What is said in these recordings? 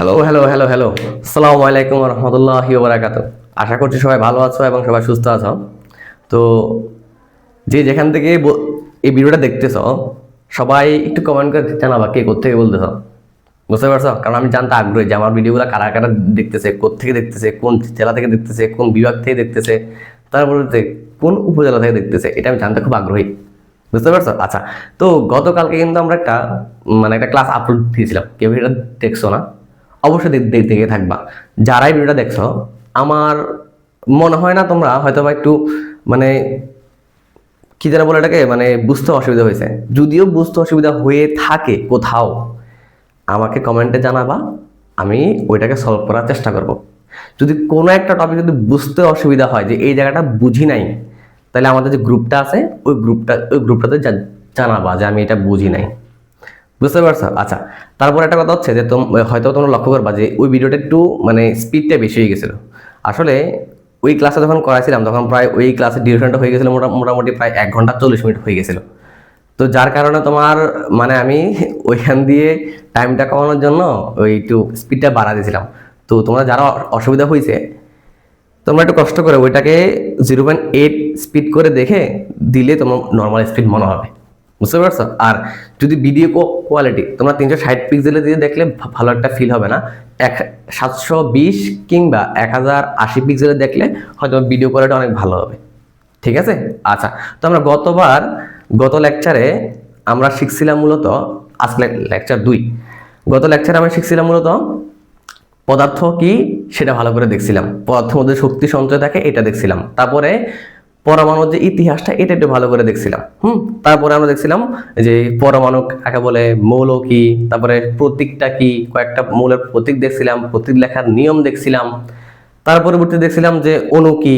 Hello hello hello hello আসসালামু আলাইকুম রহমতুল্লাহি ওয়া বারাকাতুহু। আশা করছি সবাই ভালো আছো এবং সবাই সুস্থ আছো। তো যে যেখান থেকে এই ভিডিওটা দেখতেছো সবাই একটু কমেন্ট করে জানাবা কে কোত্থেকে বলতেছো। বুঝতে পারছো? কারণ আমি জানতে আগ্রহী যে আমার ভিডিওগুলো কারা কারা দেখতেছে, কোত্থেকে দেখতেছে, কোন জেলা থেকে দেখতেছে, কোন বিভাগ থেকে দেখতেছে, তারপরে কোন উপজেলা থেকে দেখতেছে, এটা আমি জানতে খুব আগ্রহী। বুঝতে পারছো? আচ্ছা, তো গতকালকে কিন্তু আমরা একটা ক্লাস আপলোড দিয়েছিলাম। কেউ এটা দেখছো না? অবশ্যই দেখে থাকবা। যারাই ভিডিওটা দেখছো, আমার মনে হয় না তোমরা হয়তো বা একটু মানে কি যেন বলে এটাকে, বুঝতে অসুবিধা হয়েছে। যদিও বুঝতে অসুবিধা হয়ে থাকে কোথাও, আমাকে কমেন্টে জানাবা, আমি ওইটাকে সলভ করার চেষ্টা করব। যদি কোনো একটা টপিক যদি বুঝতে অসুবিধা হয় যে এই জায়গাটা বুঝি নাই, তাহলে আমাদের যে গ্রুপটা আছে ওই গ্রুপটাতে জানাবা যে আমি এটা বুঝি নাই। বুঝতে পারছো? আচ্ছা, তারপর একটা কথা হচ্ছে যে হয়তো তোমরা লক্ষ্য করবা যে ওই ভিডিওটা একটু স্পিডটা বেশি হয়ে গেছিল। আসলে ওই ক্লাসে যখন করাইছিলাম তখন প্রায় ওই ক্লাসের ডিউরেশনটা হয়ে গেছিল মোটামুটি প্রায় 1 ঘন্টা 40 মিনিট হয়ে গেছিল। তো যার কারণে তোমার আমি ওইখান দিয়ে টাইমটা কমানোর জন্য ওই একটু স্পিডটা বাড়া দিয়েছিলাম। তো তোমরা যারা অসুবিধা হয়েছে, তোমরা একটু কষ্ট করে ওইটাকে 0.8 স্পিড করে দেখে দিলে তোমার নর্মাল স্পিড মনে হবে। বুঝতে পারছো? আর যদি ভিডিও কোয়ালিটি তোমরা 360 পিক্সেলে দিয়ে দেখলে ভালো একটা ফিল হবে না। 720 কিংবা 1080 পিক্সেলে দেখলে হয়তো ভিডিও কোয়ালিটি অনেক ভালো হবে। ঠিক আছে? আচ্ছা, তো আমরা গত লেকচারে আমরা শিখছিলাম মূলত, আজকে লেকচার 2, গত লেকচারে আমরা শিখছিলাম মূলত পদার্থ কি সেটা ভালো করে দেখছিলাম, পদার্থের মধ্যে শক্তি সঞ্চয় থাকে এটা দেখছিলাম, তারপরে পরমাণুর যে ইতিহাসটা এটা একটু ভালো করে দেখছিলাম। তারপরে আমরা দেখছিলাম যে পরমাণু কাকে বলে, মৌল কি, তারপরে প্রতীকটা কি, কয়েকটা মৌলের প্রতীক দেখছিলাম, প্রতীক লেখার নিয়ম দেখছিলাম। তার পরবর্তী দেখছিলাম যে অণু কি,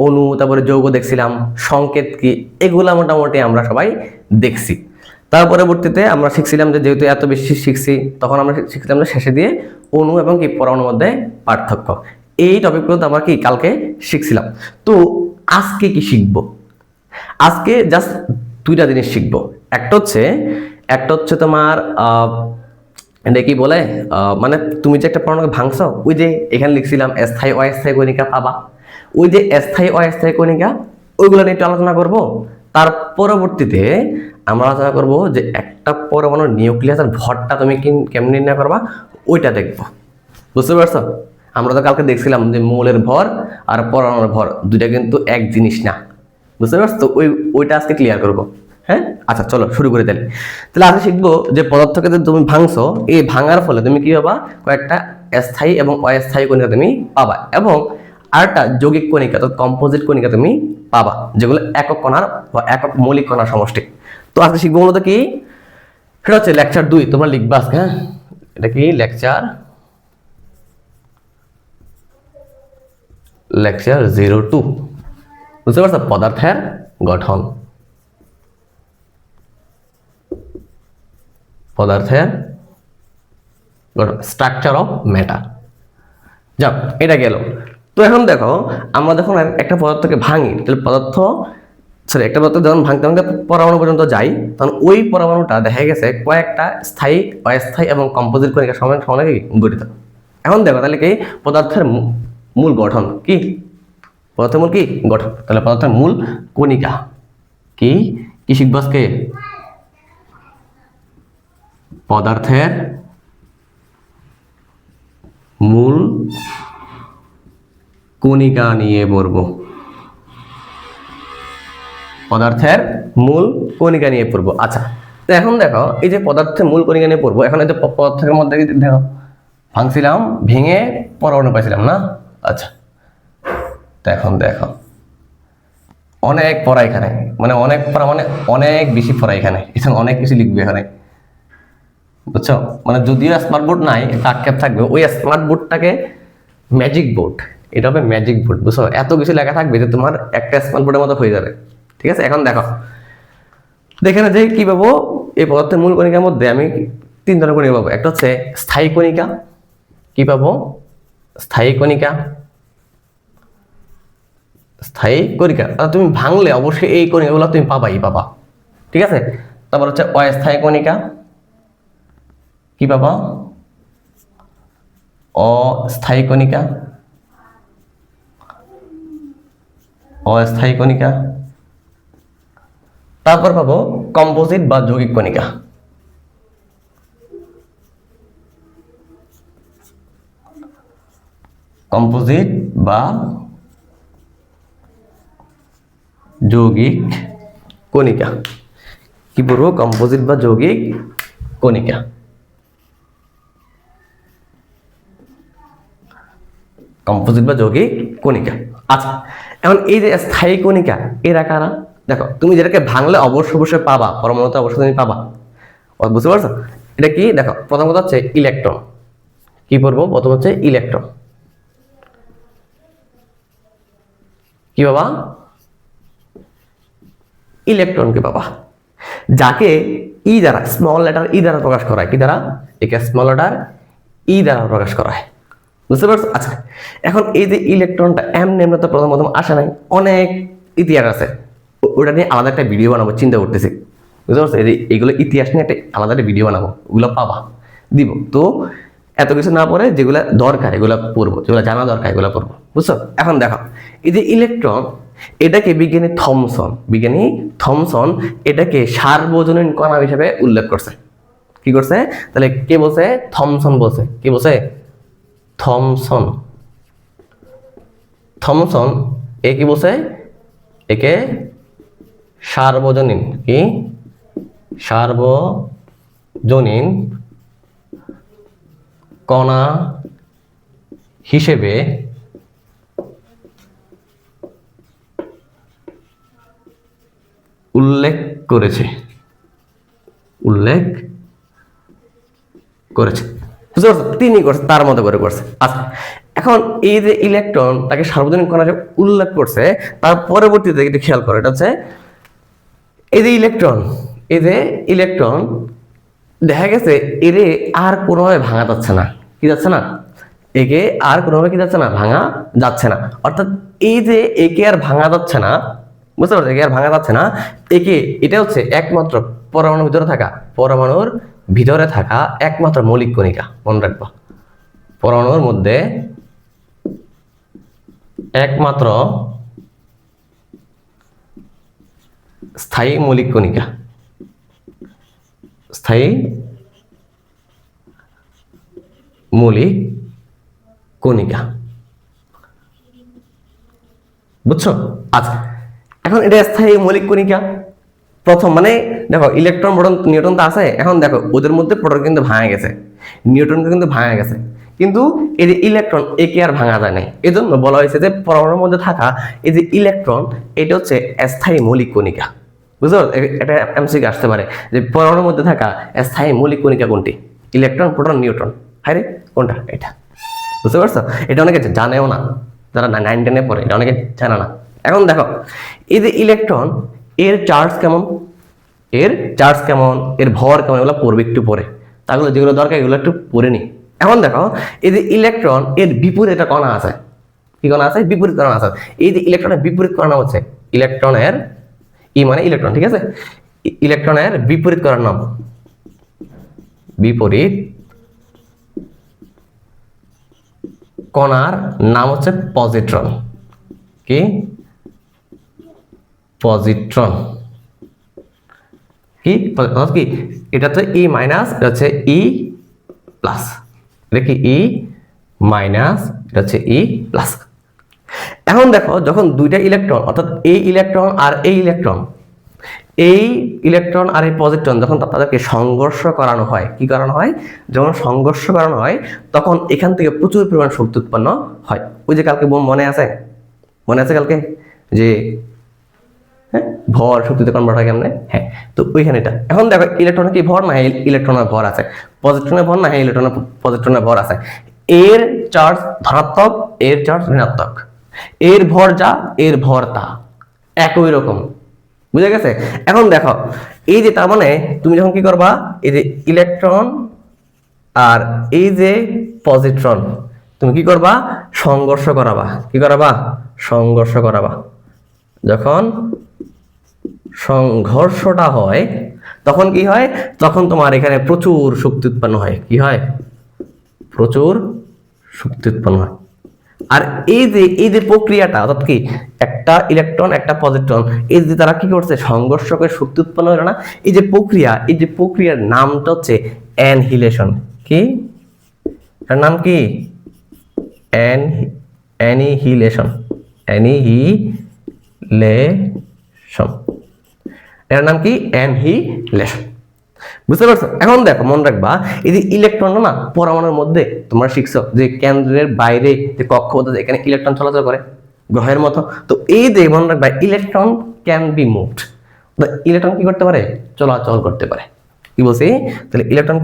অণু, তারপরে যৌগ দেখছিলাম, সংকেত কি, এগুলা মোটামুটি আমরা সবাই দেখছি। তার পরবর্তীতে আমরা শিখছিলাম যে যেহেতু এত বেশি শিখছি, তখন আমরা শিখছিলাম যে শেষে দিয়ে অণু এবং কি পরমাণুর মধ্যে পার্থক্য। এই টপিকগুলো তো আমরা কি কালকে শিখছিলাম। তো আজকে কি শিখবো? আজকে জাস্ট 2টা জিনিস শিখবো। একটা হচ্ছে তোমার এটা কি বলে, তুমি যে একটা পরমাণুকে ভাঙছো, ওই যে এখানে লিখছিলাম স্থায়ী অস্থায়ী কণিকা পাবা, ওই যে স্থায়ী অস্থায়ী কণিকা, ওইগুলো নিয়ে একটু আলোচনা করব। তার পরবর্তীতে আমরা আলোচনা করব যে একটা পরমাণুর নিউক্লিয়াসের ভরটা তুমি কেমন নির্ণয় করবা, ওইটা দেখবো। বুঝতে পারছো? আমরা তো কালকে দেখছিলাম যে মৌলের ভর আর পরমাণুর ভর দুইটা কিন্তু এক জিনিস না। বুঝতে পারছো? তো ওইটা আজকে ক্লিয়ার করবো। হ্যাঁ, আচ্ছা চলো শুরু করে দিই। তাহলে আজকে শিখবো যে পদার্থকে যে তুমি ভাঙছো, এই ভাঙার ফলে তুমি কি পাবা, কয়েকটা স্থায়ী এবং অস্থায়ী কণিকা তুমি পাবা, এবং আরেকটা যৌগিক কণিকা, তো কম্পোজিট কণিকা তুমি পাবা, যেগুলো একক কণার বা একক মৌলিক কণার সমষ্টি। তো আজকে শিখবো মূলত কি, সেটা হচ্ছে লেকচার 2, তোমরা লিখবা আজকে। হ্যাঁ, এটা কি লেকচার 02। বুঝতে পারছো? পদার্থের গঠন, স্ট্রাকচার অফ ম্যাটার। যাক, এটা গেল। তো এখন দেখো, আমরা যখন একটা পদার্থকে ভাঙি, তাহলে একটা পদার্থ যখন ভাঙতে ভাঙতে পরমাণু পর্যন্ত যাই, তখন ওই পরমাণুটা দেখা গেছে কয়েকটা স্থায়ী, অস্থায়ী এবং কম্পোজিট কণিকা সমানে গঠিত। এখন দেখো তাহলে কি পদার্থের মূল গঠন কি, পদার্থের মূল কি গঠন, তাহলে পদার্থের মূল কণিকা কি কি শিখবো আজকে? পদার্থের মূল কণিকা নিয়ে পড়ব। পদার্থের মূল কণিকা নিয়ে পড়বো। আচ্ছা, তো এখন দেখো এই যে পদার্থের মূল কণিকা নিয়ে পড়বো, এখন এই যে পদার্থের মধ্যে দেখো ভাঙছিলাম, ভেঙে পরমাণু পাইছিলাম না? আচ্ছা, তো এখন দেখো অনেক পড়া এখানে, অনেক পড়া, অনেক বেশি পড়া এখানে, অনেক কিছু লিখবে এখানে। বুঝছো? যদিও স্মার্ট বোর্ড নাই, একটা আক্ষেপ থাকবে, ওই স্মার্ট বোর্ডটাকে ম্যাজিক বোর্ড, এটা হবে ম্যাজিক বোর্ড। বুঝছো? এত কিছু লেখা থাকবে যে তোমার একটা স্মার্ট বোর্ডের মতো হয়ে যাবে। ঠিক আছে? এখন দেখো দেখেন যে কি পাবো, এই পদার্থের মূল কণিকার মধ্যে আমি 3 ধরনের কণিকা পাবো। একটা হচ্ছে স্থায়ী কণিকা, কি পাবো? স্থায়ী কণিকা। তুমি ভাঙলে অবশ্যই এই কণিকাগুলো তুমি পাবা। ঠিক আছে? তারপর হচ্ছে অস্থায়ী কণিকা, কি পাবা? অস্থায়ী কণিকা, অস্থায়ী কণিকা। তারপর পাবো কম্পোজিট বা যৌগিক কণিকা। কম্পোজিট বা যৌগিক কণিকা। কি বলবো? কম্পোজিট বা যৌগিক কণিকা। কম্পোজিট বা যৌগিক কণিকা। আচ্ছা, এখন এই যে স্থায়ী কণিকা, এরা কারা? দেখো, তুমি যেটাকে ভাঙলে অবশ্যই পাবা, পরমাণুতে অবশ্যই তুমি পাবা। বুঝতে পারছো? এটা কি? দেখো, প্রথম কথা হচ্ছে ইলেকট্রন। কি পড়বো? প্রথম হচ্ছে ইলেকট্রন। কি বাবা? ইলেকট্রনকে বাবা, যাকে ই দ্বারা, স্মল লেটার ই দ্বারা প্রকাশ করা হয়। কি দ্বারা? একে স্মল লেটার ই দ্বারা প্রকাশ করা হয়। বুঝতে পারছো? আচ্ছা, এখন এই যে ইলেকট্রনটা এমনি তো প্রথম আসে নাই, অনেক ইতিহাস আছে। ওটা নিয়ে আলাদা একটা ভিডিও বানাবো, চিন্তা করতেছি। বুঝতে পারছো? এইগুলো ইতিহাস নিয়ে একটা আলাদা একটা ভিডিও বানাবো, ওগুলো পাবা, দিব। তো এত কিছু না পড়ে যেগুলো দরকার এগুলো পড়বো, যেগুলো জানা দরকার এগুলো পড়বো। বুঝছো? এখন দেখো, এই যে ইলেকট্রন, এটাকে বিজ্ঞানী থমসন এটাকে সার্বজনীন কণা হিসেবে উল্লেখ করছে। কি করছে? তাহলে কে বলছে? থমসন বলছে। কি বলছে? থমসন। থমসন এ কি বলছে? একে সার্বজনীন, কি সার্বজনীন কণা হিসেবে উল্লেখ করেছে। বুঝতে পারছো? তিনি করছে, তার মতো করে করছে। আচ্ছা, এখন এই যে ইলেকট্রন তাকে সার্বজনীন কণা হিসেবে উল্লেখ করছে, তার পরবর্তীতে একটু খেয়াল করো, এটা হচ্ছে এই যে ইলেকট্রন দেখা গেছে এরে আর কোনোভাবে ভাঙা যাচ্ছে না। কি যাচ্ছে না? একে আর কোনোভাবে কি যাচ্ছে না? ভাঙা যাচ্ছে না। অর্থাৎ এই যে একে আর ভাঙা যাচ্ছে না, বুঝতে পারছো? একে আর ভাঙা যাচ্ছে না। এটা হচ্ছে একমাত্র পরমাণুর ভিতরে থাকা একমাত্র মৌলিক কণিকা। মনে রাখবা, পরমাণুর মধ্যে একমাত্র স্থায়ী মৌলিক কণিকা। স্থায়ী মৌলিক কণিকা। বুঝছো? আচ্ছা, এখন এটা স্থায়ী মৌলিক কণিকা। প্রথম মানে দেখো, ইলেকট্রন, প্রোটন, নিউট্রন তো আছে। এখন দেখো, ওদের মধ্যে প্রোটন কিন্তু ভাঙা গেছে, নিউট্রনকে কিন্তু ভাঙা গেছে, কিন্তু এই যে ইলেকট্রন একে আর ভাঙা যায় নাই। এজন্য বলা হয়েছে যে পরমাণুর মধ্যে থাকা এই যে ইলেকট্রন, এটা হচ্ছে স্থায়ী মৌলিক কণিকা। বুঝছো? এটা এমসিকিউ আসতে পারে যে পরমাণুর মধ্যে থাকা স্থায়ী মৌলিক কণিকা কোনটি? Electron, proton, neutron. হ্যাঁ রে, কোনটা? এটা। বুঝতে পারছো? এটা অনেকে জানেও না, যারা 9-10-এ পড়ে, এটা অনেকে জানে না। এখন দেখো, এই যে ইলেকট্রন, এর চার্জ কেমন, এর ভর কেমন, এগুলো পড়বে একটু পরে। তাহলে যেগুলো দরকার এগুলো একটু পড়ে নি। এখন দেখো, এই যে ইলেকট্রন, এর বিপরীত একটা কণা আছে। কি কণা আছে? বিপরীত কণা আছে। এই যে ইলেকট্রনের বিপরীত কণা হচ্ছে ইলেকট্রনের মানে ইলেকট্রন, ঠিক আছে? ইলেকট্রনের বিপরীত কণার নাম কণার নাম হচ্ছে পজিট্রন। কি? পজিট্রন। কি? এটা তো ই মাইনাস, এটা হচ্ছে ই প্লাস। এটা কি? ই মাইনাস, এটা হচ্ছে ই প্লাস। এখন দেখো, যখন দুইটা ইলেকট্রন, অর্থাৎ এই ইলেকট্রন আর এই পজিট্রন, যখন তাদেরকে সংঘর্ষ করানো হয়, কি করানো হয়? যখন সংঘর্ষ করানো হয়, তখন এখান থেকে প্রচুর পরিমাণ শক্তি উৎপন্ন হয়। ওই যে কালকে মনে আছে কালকে যে ভর শক্তিতে কনভার্ট হয় কেমনে? হ্যাঁ, তো ওইখানে এটা। এখন দেখো, ইলেকট্রনের কি ভর? না, ইলেকট্রনের ভর আছে। পজিট্রনের ভর? না, পজিট্রনের ভর আছে। এর চার্জ ধনাত্মক, এর চার্জ ঋণাত্মক। এর ভর যা, এর ভর তা, একই রকম। বুঝে গেছে? এখন দেখো, এই যে তার মানে তুমি যখন কি করবা, এই যে ইলেকট্রন আর এই যে পজিট্রন, তুমি কি করবা? সংঘর্ষ করাবা। কি করাবা? সংঘর্ষ করাবা। যখন সংঘর্ষটা হয়, তখন কি হয়? তখন তোমার এখানে প্রচুর শক্তি উৎপন্ন হয়। কি হয়? প্রচুর শক্তি উৎপন্ন হয়। আর এই যে প্রক্রিয়াটা, অর্থাৎ কি একটা ইলেকট্রন একটা পজিট্রন, এই যে তারা কি করছে, সংঘর্ষ করে শক্তি উৎপন্ন হলো না, এই যে প্রক্রিয়ার নামটা হচ্ছে অ্যানহিলেশন। কি এর নাম কি? অ্যানিহিলেশন। অ্যানিহিলেশন, এর নাম কি? অ্যানহিলেশন। বুঝতে পারছো? এখন দেখো, মনে রাখবা এই যে ইলেকট্রন না পরমাণুর মধ্যে, তোমরা শিখছো যে কেন্দ্রের বাইরে যে কক্ষপথ, এখানে ইলেকট্রন চলাচল করে গ্রহের মতো। তো এই যে মনে রাখবা, electron can be moved, electron কি করতে পারে? চলাচল করতে পারে। কি বলছি? তাহলে ইলেকট্রন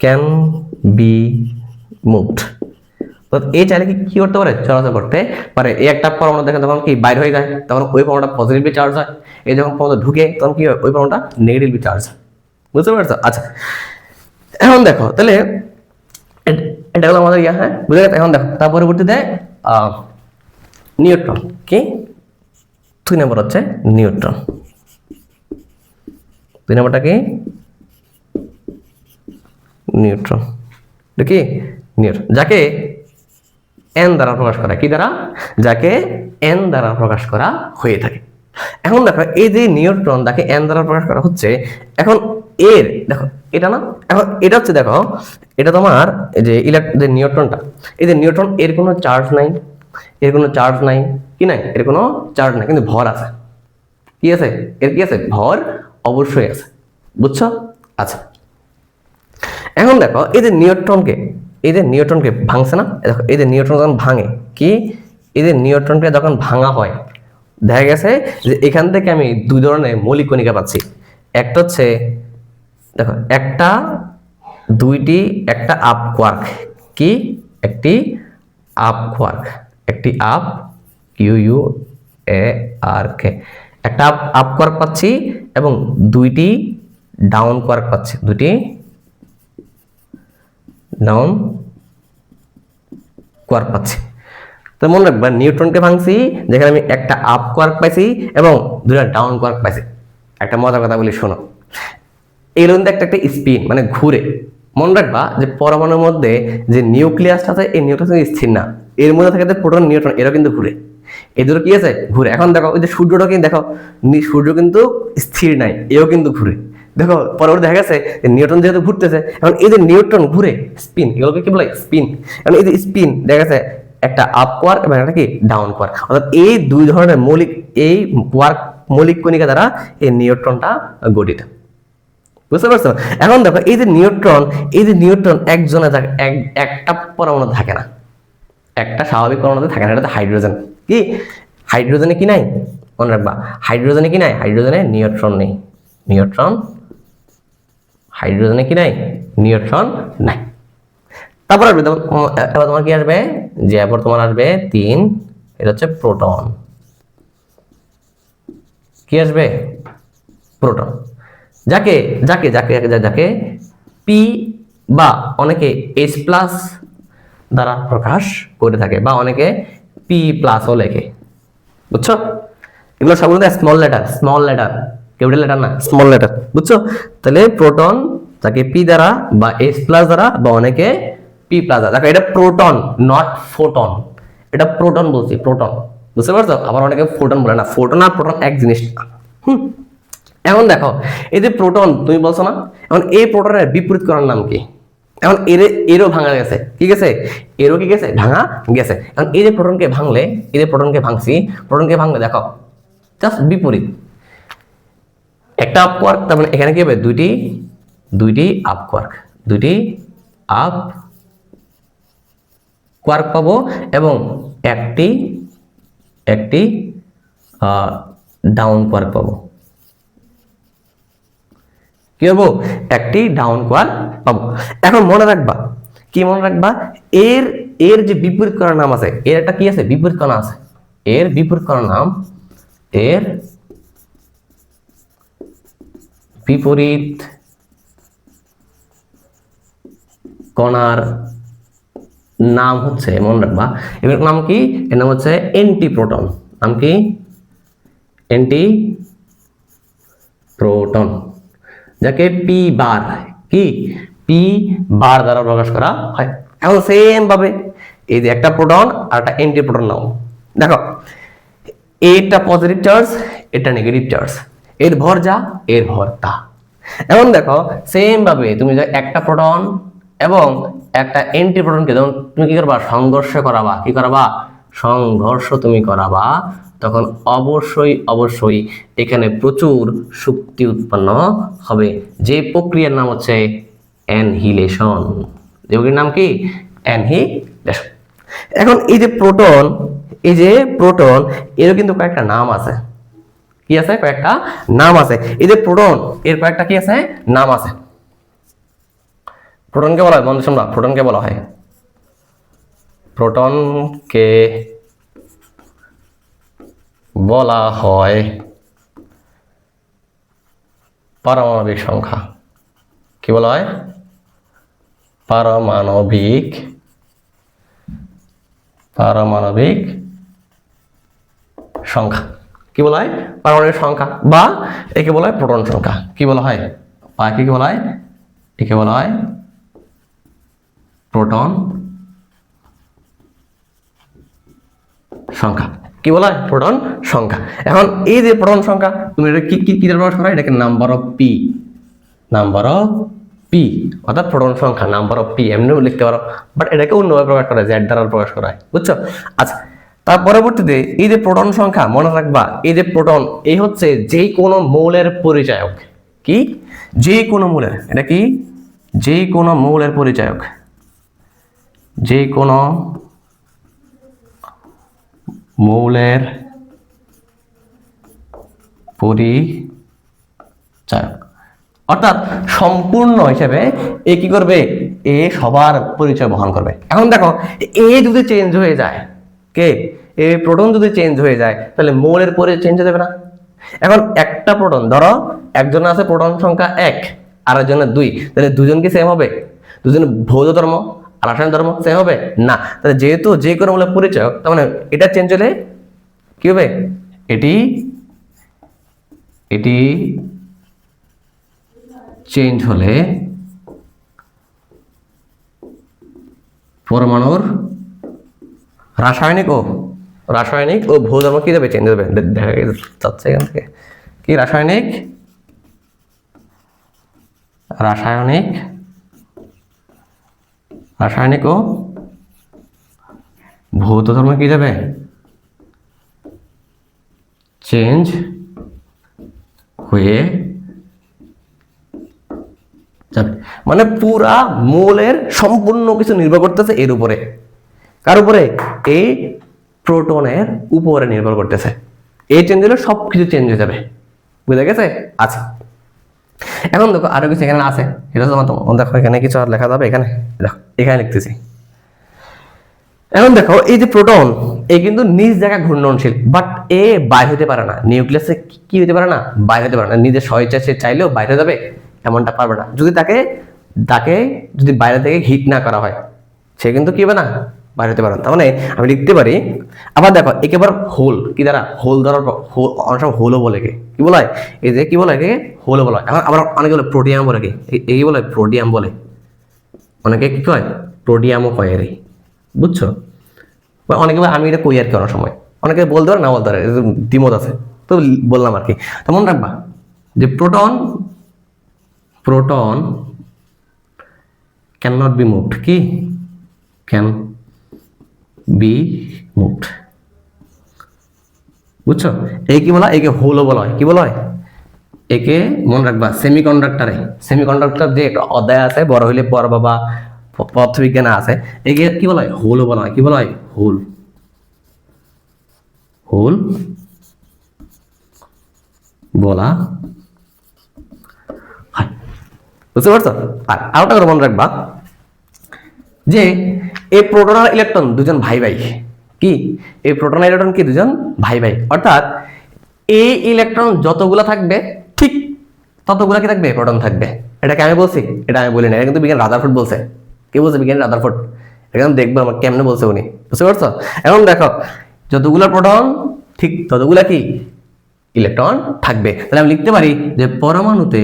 ক্যান বি মুভড, এই চাইলে কি করতে পারে? চলাচল করতে পারে। এই একটা পরমাণু দেখেন তখন কি বাইরে হয়ে যায়, তখন ওই পরমাণুটা পজিটিভলি চার্জ হয়। এই যখন পরমাণু ঢুকে তখন কি হয়? ওই পরমাণুটা নেগেটিভলি চার্জ হয়। বুঝতে পারছো? আচ্ছা, এখন দেখো তাহলে এটা হলো আমাদের হ্যাঁ, বুঝে গেছে? এখন দেখো তার পরবর্তীতে নিউট্রন। কি 2 নম্বর হচ্ছে নিউট্রন। 2 নম্বরটা কি? নিউট্রন। কি নিউট্রন, যাকে এন দ্বারা প্রকাশ করা। কি দ্বারা? যাকে এন দ্বারা প্রকাশ করা হয়ে থাকে। এখন দেখো এই যে নিউট্রন, যাকে এন দ্বারা প্রকাশ করা হচ্ছে, এখন এর দেখো এটা না, এখন এটা হচ্ছে দেখো, এটা তোমার যে যে নিউট্রনটা, এই যে নিউট্রন, এর কোনো চার্জ নাই, এর কোনো চার্জ নাই। কি নাই? এর কোনো চার্জ নাই, কিন্তু ভর আছে। কি আছে? এর কি আছে? ভর অবশ্যই আছে। বুঝছো? আচ্ছা, এখন দেখো এই যে নিউট্রনকে ভাঙছে না, দেখো এই যে নিউট্রন যখন ভাঙে, কি এই যে নিউট্রনকে যখন ভাঙা হয়, দেখা গেছে যে এখান থেকে আমি 2 ধরনের মৌলিক কণিকা পাচ্ছি। একটা হচ্ছে দেখো, একটা আপ কোয়ার্ক। কি? একটি আপ কোয়ার্ক, একটি আপ QUARK, একটা আপ কোয়ার্ক পাচ্ছি, এবং 2টি ডাউন কোয়ার্ক পাচ্ছি, 2টি ডাউন কোয়ার্ক পাচ্ছি। তো মনে রাখবা, নিউট্রনকে ভাঙছি যেখানে আমি একটা আপ কোয়ার্ক পাইছি এবং 2টা ডাউন কোয়ার্ক পাইছি। একটা মজার কথা বলি, শোনো। এর মধ্যে একটা স্পিন, মানে ঘুরে। মনে রাখবা যে পরমাণুর মধ্যে যে নিউক্লিয়াসটা আছে, এই নিউক্লিয়াস স্থির না, এর মধ্যে থাকে প্রোটন নিউট্রন, এরাও কিন্তু ঘুরে। এই দুটো কি আছে? ঘুরে। এখন দেখো ওই যে সূর্যটাকে দেখো, সূর্য কিন্তু স্থির নাই, এও কিন্তু ঘুরে। দেখো পরবর্তী দেখা গেছে নিউট্রন যেহেতু ঘুরতেছে, এখন এই যে নিউট্রন ঘুরে, স্পিন, এগুলোকে কি বলে? স্পিন। এখন এই যে স্পিন দেখা গেছে একটা আপ কোয়ার্ক এবং একটা কি ডাউন কোয়ার্ক, অর্থাৎ এই 2 ধরনের মৌলিক কণিকা দ্বারা এই নিউট্রনটা গঠিত। বুঝতে পারছো? এখন দেখো এই যে নিউট্রন একজনে থাকে, একটা পরমাণু থাকে না, একটা স্বাভাবিক পরমাণুতে থাকে না, এটা হাইড্রোজেন। কি হাইড্রোজেনে কি নাই? মনে রাখবা, হাইড্রোজেনে কি নাই? হাইড্রোজেনে নিউট্রন নেই। হাইড্রোজেনে কি নাই? নিউট্রন নাই। তারপর আসবে এবার তোমার কি আসবে? যে এবার তোমার আসবে 3, এটা হচ্ছে প্রোটন। কি আসবে? প্রোটন, যাকে যাকে যাকে যাকে পি বা অনেকে H+ দ্বারা প্রকাশ করে থাকে, বা অনেকে P+ও লেখে। বুঝছো? এগুলো সবগুলো স্মল লেটার, ক্যাপিটাল লেটার না, স্মল লেটার। বুঝছো? তাহলে প্রোটন যাকে P দ্বারা বা H+ দ্বারা বা অনেকে P+ দ্বারা, দেখো এটা প্রোটন, নট ফোটন। এটা প্রোটন বলছি, প্রোটন। বুঝতে পারছো? আবার অনেকে ফোটন বলে না, ফোটন আর প্রোটন এক জিনিস। এখন দেখো এই যে প্রোটন তুমি বলছো না, এখন এই প্রোটনের বিপরীত করার নাম কি? এখন এরও ভাঙা গেছে। কি গেছে? এরও কি গেছে? ভাঙা গেছে। এখন এই যে প্রোটনকে ভাঙলে, এই যে প্রোটনকে ভাঙলে দেখো জাস্ট বিপরীত, একটা আপ কোয়ার্ক, তার মানে এখানে কি হবে? দুইটি আপ কোয়ার্ক, 2টি আপ কোয়ার্ক পাবো, এবং একটি ডাউন কোয়ার্ক পাবো। কি পাবো? একটি ডাউন কোয়ার্ক পাবো। এখন মনে রাখবা, কি মনে রাখবা? এর যে বিপরীত করার নাম আছে, এর একটা কি আছে? বিপরীত কণা আছে। এর বিপরীত কণার নাম, এর বিপরীত কণার নাম হচ্ছে, মনে রাখবা, এর নাম কি? এর নাম হচ্ছে অ্যান্টিপ্রোটন। নাম কি? অ্যান্টিপ্রোটন, যাকে P বার, কি পি বার দ্বারা প্রকাশ করা হয়। এখন সেম ভাবে এই যে একটা প্রোটন আর একটা এন্টি প্রোটন নাও, দেখো এটা পজিটিভ চার্জ, এটা নেগেটিভ চার্জ, এর ভর যা এর ভর তা। এখন দেখো সেম ভাবে তুমি একটা প্রোটন এবং একটা এন্টি প্রোটনকে যখন তুমি কি করবা, সংঘর্ষ করাবা, কি করাবা, সংঘর্ষ তুমি করাবা, তখন অবশ্যই অবশ্যই এখানে প্রচুর শক্তি উৎপন্ন হবে, যে প্রক্রিয়ার নাম হচ্ছে অ্যানহিলেশন। যে প্রক্রিয়ার নাম কি, অ্যানহিলেশন। এখন এই যে প্রোটন, এই যে প্রোটন, এরও কিন্তু কয়েকটা নাম আছে। কি আছে, কয়েকটা নাম আছে। এই যে প্রোটন, এর কয়েকটা কি আছে, নাম আছে। প্রোটনকে বলা হয়, মনে শুনবা, প্রোটনকে বলা হয়, প্রোটনকে বলা হয় পারমাণবিক সংখ্যা। কি বলা হয়, পারমাণবিক সংখ্যা। কি বলা হয়, পারমাণবিক সংখ্যা, বা একে বলা হয় প্রোটন সংখ্যা। কি বলা হয়, বা কি বলা হয়, একে বলা হয় প্রোটন সংখ্যা। কি বলা হয়, প্রোটন সংখ্যা। এখন এই যে প্রোটন সংখ্যা, তুমি এটা কি কি দ্বারা প্রকাশ করা হয়, এটাকে number of P, number of P, অর্থাৎ প্রোটন সংখ্যা, নাম্বার অফ পি এমনিও লিখতে পারো, বাট এটাকে অন্যভাবে প্রকাশ করা হয়, জেড দ্বারা প্রকাশ করা হয়, বুঝছো। আচ্ছা, তার পরবর্তীতে এই যে প্রোটন সংখ্যা, মনে রাখবা এই যে প্রোটন, এই হচ্ছে যে কোনো মৌলের পরিচায়ক। কি, যে কোনো মৌলের, এটা কি, যে কোনো মৌলের পরিচায়ক, যে কোনো মৌলের পরিচায়ক, অর্থাৎ সম্পূর্ণ হিসেবে এ কি করবে, এ সবার পরিচয় বহন করবে। এখন দেখো এ যদি চেঞ্জ হয়ে যায়, কে, এই প্রোটন যদি চেঞ্জ হয়ে যায়, তাহলে মৌলের পরিচয় চেঞ্জ হয়ে যাবে না। এখন একটা প্রোটন, ধরো একজন আছে প্রোটন সংখ্যা 1 আর একজনের 2, তাহলে দুজন কি সেম হবে, দুজন ভৌত ধর্ম আর রাসায়নিক ধর্ম সেম হবে না। তাহলে যেহেতু যে কোনো মৌলের পরিচয়, তার মানে এটা চেঞ্জ হলে কি হবে, এটি চেঞ্জ হলে পরমাণুর রাসায়নিক ও ভৌত ধর্ম কি যাবে, চেঞ্জ হবে। দেখা যাচ্ছে এখান থেকে কি, রাসায়নিক ও ভৌত ধর্ম কি যাবে, চেঞ্জ হয়ে যাবে। মানে পুরা মৌলের সম্পূর্ণ কিছু নির্ভর করতেছে এর উপরে, কার উপরে, এই প্রোটনের উপরে নির্ভর করতেছে। এই চেঞ্জ হলে সবকিছু চেঞ্জ হয়ে যাবে, বুঝা গেছে। আচ্ছা, এখন দেখো আরো কিছু এখানে আছে, এটা তোমার দেখো এখানে কিছু আর লেখা যাবে, এখানে দেখো, এখানে লিখতেছি। এখন দেখো এই যে প্রোটন, এ কিন্তু নিজ জায়গায় ঘূর্ণনশীল, বাট এ বাইরে হতে পারে না, নিউক্লিয়াসে কি হতে পারে না, বাইরে হতে পারে না। নিজের স্বেচ্ছায় সে চাইলেও বাইরে যাবে এমনটা পারবে না, যদি তাকে যদি বাইরে থেকে হিট না করা হয়, সে কিন্তু কি হবে না, বাইরে হতে পারে না। তার মানে আমি লিখতে পারি, আবার দেখো একেবারে হোল, কি দ্বারা, হোল দ্বারা, অনেক সময় হোলও বলে, কি বলা হয়, এই যে কি বলা হয়, হোলও বলা হয়। এখন আবার অনেকে বলে প্রোটিয়াম বলে, এই বলে প্রোটিয়াম বলে, অনেকে কি কয়, প্রোটিয়ামও কয় এর, বুঝছো। অনেকে আমি এটা কই আর কি, অনেক সময় অনেকে বলতে পারে না বলতে পারে, দ্বিমত আছে, তো বললাম আর কি। তো মনে রাখবা যে proton can not be moved, কি ক্যান বি মুভড, বুঝছো। এই কি বলা, একে হোলও বলা হয়, কি বলা হয়, একে মনে রাখবা সেমিকন্ডাক্টর যে একটা অধ্যায় আছে, বড় হইলে পড় বাবা, পদার্থবিজ্ঞানে আছে, একে কি বলা হয়, হোলও বলা হয়, কি বলা হয়, হোল বলা হয়, বুঝতে পারছো। আর আরেকটা কথা মনে রাখবা যে এই প্রোটন আর ইলেকট্রন দুজন ভাই, কি, এই প্রোটন আর ইলেকট্রন কি দুজন ভাই, অর্থাৎ এই ইলেকট্রন যতগুলা থাকবে ঠিক ততগুলা কি থাকবে, প্রোটন থাকবে। এটাকে আমি বলছি, এটা আমি বলি না, এটা কিন্তু বিজ্ঞানী রাদারফোর্ড বলছে। কে বলছে, বিজ্ঞানী রাদারফোর্ড। এটা দেখবো আমার কেমনে বলছে উনি, বুঝতে পারছো। এখন দেখো যতগুলা প্রোটন ঠিক ততগুলা কি ইলেকট্রন থাকবে। তাহলে আমি লিখতে পারি যে পরমাণুতে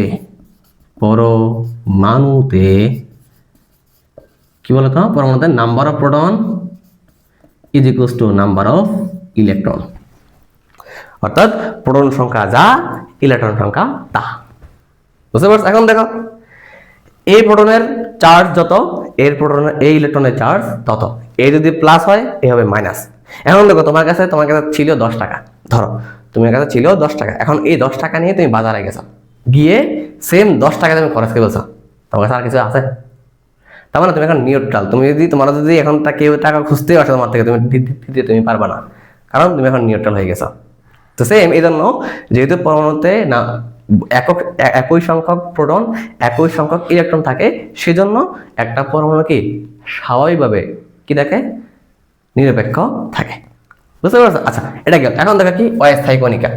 কি বলতো পরমাণুতে number of proton is equals to number of electron, অর্থাৎ প্রোটন সংখ্যা যা ইলেকট্রন সংখ্যা তা। বুঝতে পারছো? এখন দেখো এই প্রোটনের চার্জ যত, এর প্রোটনের এই ইলেকট্রনের চার্জ তত। এ যদি প্লাস হয় এ হবে মাইনাস। এখন দেখো তোমার কাছে ছিল 10 টাকা, ধরো তোমার কাছে ছিল 10 টাকা, এখন এই 10 টাকা নিয়ে তুমি বাজারে গেছো, গিয়ে সেম 10 টাকা তুমি খরচ করে বলছো, তোমার কাছে আর কিছু আছে? তার মানে তুমি এখন নিউট্রাল। তোমার যদি এখন কেউ টাকা খুঁজতেও আসে তোমার থেকে, তুমি দিতে তুমি পারবা না, কারণ তুমি এখন নিউট্রাল হয়ে গেছো। তো সেম এই জন্য যেহেতু পরমাণুতে না একই সংখ্যক প্রোটন একই সংখ্যক ইলেকট্রন থাকে, সেজন্য একটা পরমাণু কি স্বাভাবিকভাবে কি থাকে, নিরপেক্ষ থাকে। বুঝতে পারছো? আচ্ছা, এটা গেল। এখন দেখা কি অস্থায়ী কণিকা।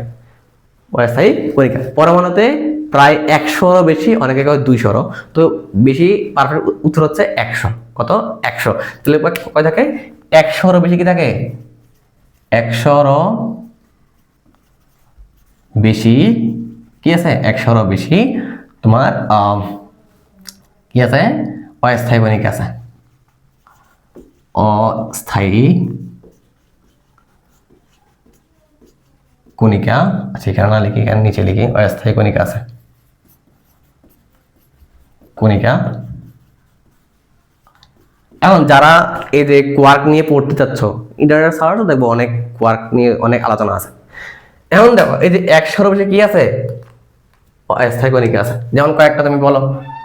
অস্থায়ী কণিকা পরমাণুতে প্রায় 100 বেশি, অনেকে কয় 200, তো বেশি পারফেক্ট উত্তর হচ্ছে 100। কত? 100। তাহলে কয় থাকে? 100 বেশি কি থাকে? 100 বেশি কি আছে? 100 বেশি তোমার কি আছে? অস্থায়ী কণিকা আছে। অস্থায়ী কণিকা, আচ্ছা এখানে না লিখি, এখানে নিচে লিখি, অস্থায়ী কণিকা আছে। কণিকা। এখন যারা এই যে কোয়ার্ক নিয়ে পড়তে চাচ্ছ, ইন্টারনেট সার্চ দেখবো অনেক কোয়ার্ক নিয়ে অনেক আলোচনা আছে। এখন দেখো এই যে 100 বেশি কি আছে? অস্থায়ী কণিকা আছে। যেমন কয়েকটা তুমি বলো,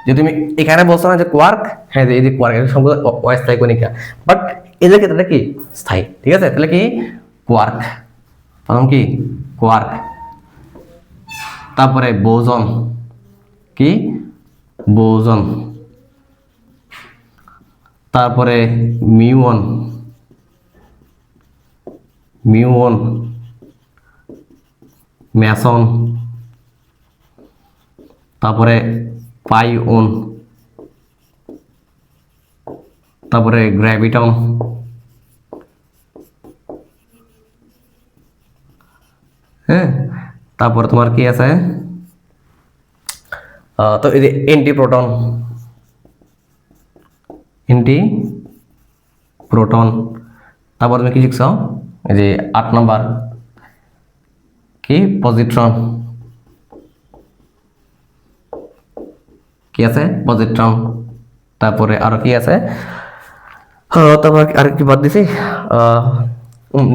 যে তুমি এখানে বলছো না যে কোয়ার্ক, হ্যাঁ এই যে কোয়ার্ক সম্পূর্ণ অস্থায়ী কণিকা, বাট এদের ক্ষেত্রে কি স্থায়ী। ঠিক আছে, তাহলে কি কোয়ার্ক, প্রথম কি কোয়ার্ক, তারপরে বোজন, কি বোজন, তারপরে মিউন, মিউন, ম্যাসন, তারপরে পাইওন, তারপরে গ্র্যাভিটন, হ্যাঁ, তারপরে তোমার কি আছে, তো এই যে অ্যান্টিপ্রোটন, অ্যান্টিপ্রোটন, তারপর তুমি কি শিখছো? এই যে 8 নম্বর কি পজিট্রন, কি আছে? পজিট্রন। তারপরে আরো কি আছে? তারপর আর কি বাদ দিছি?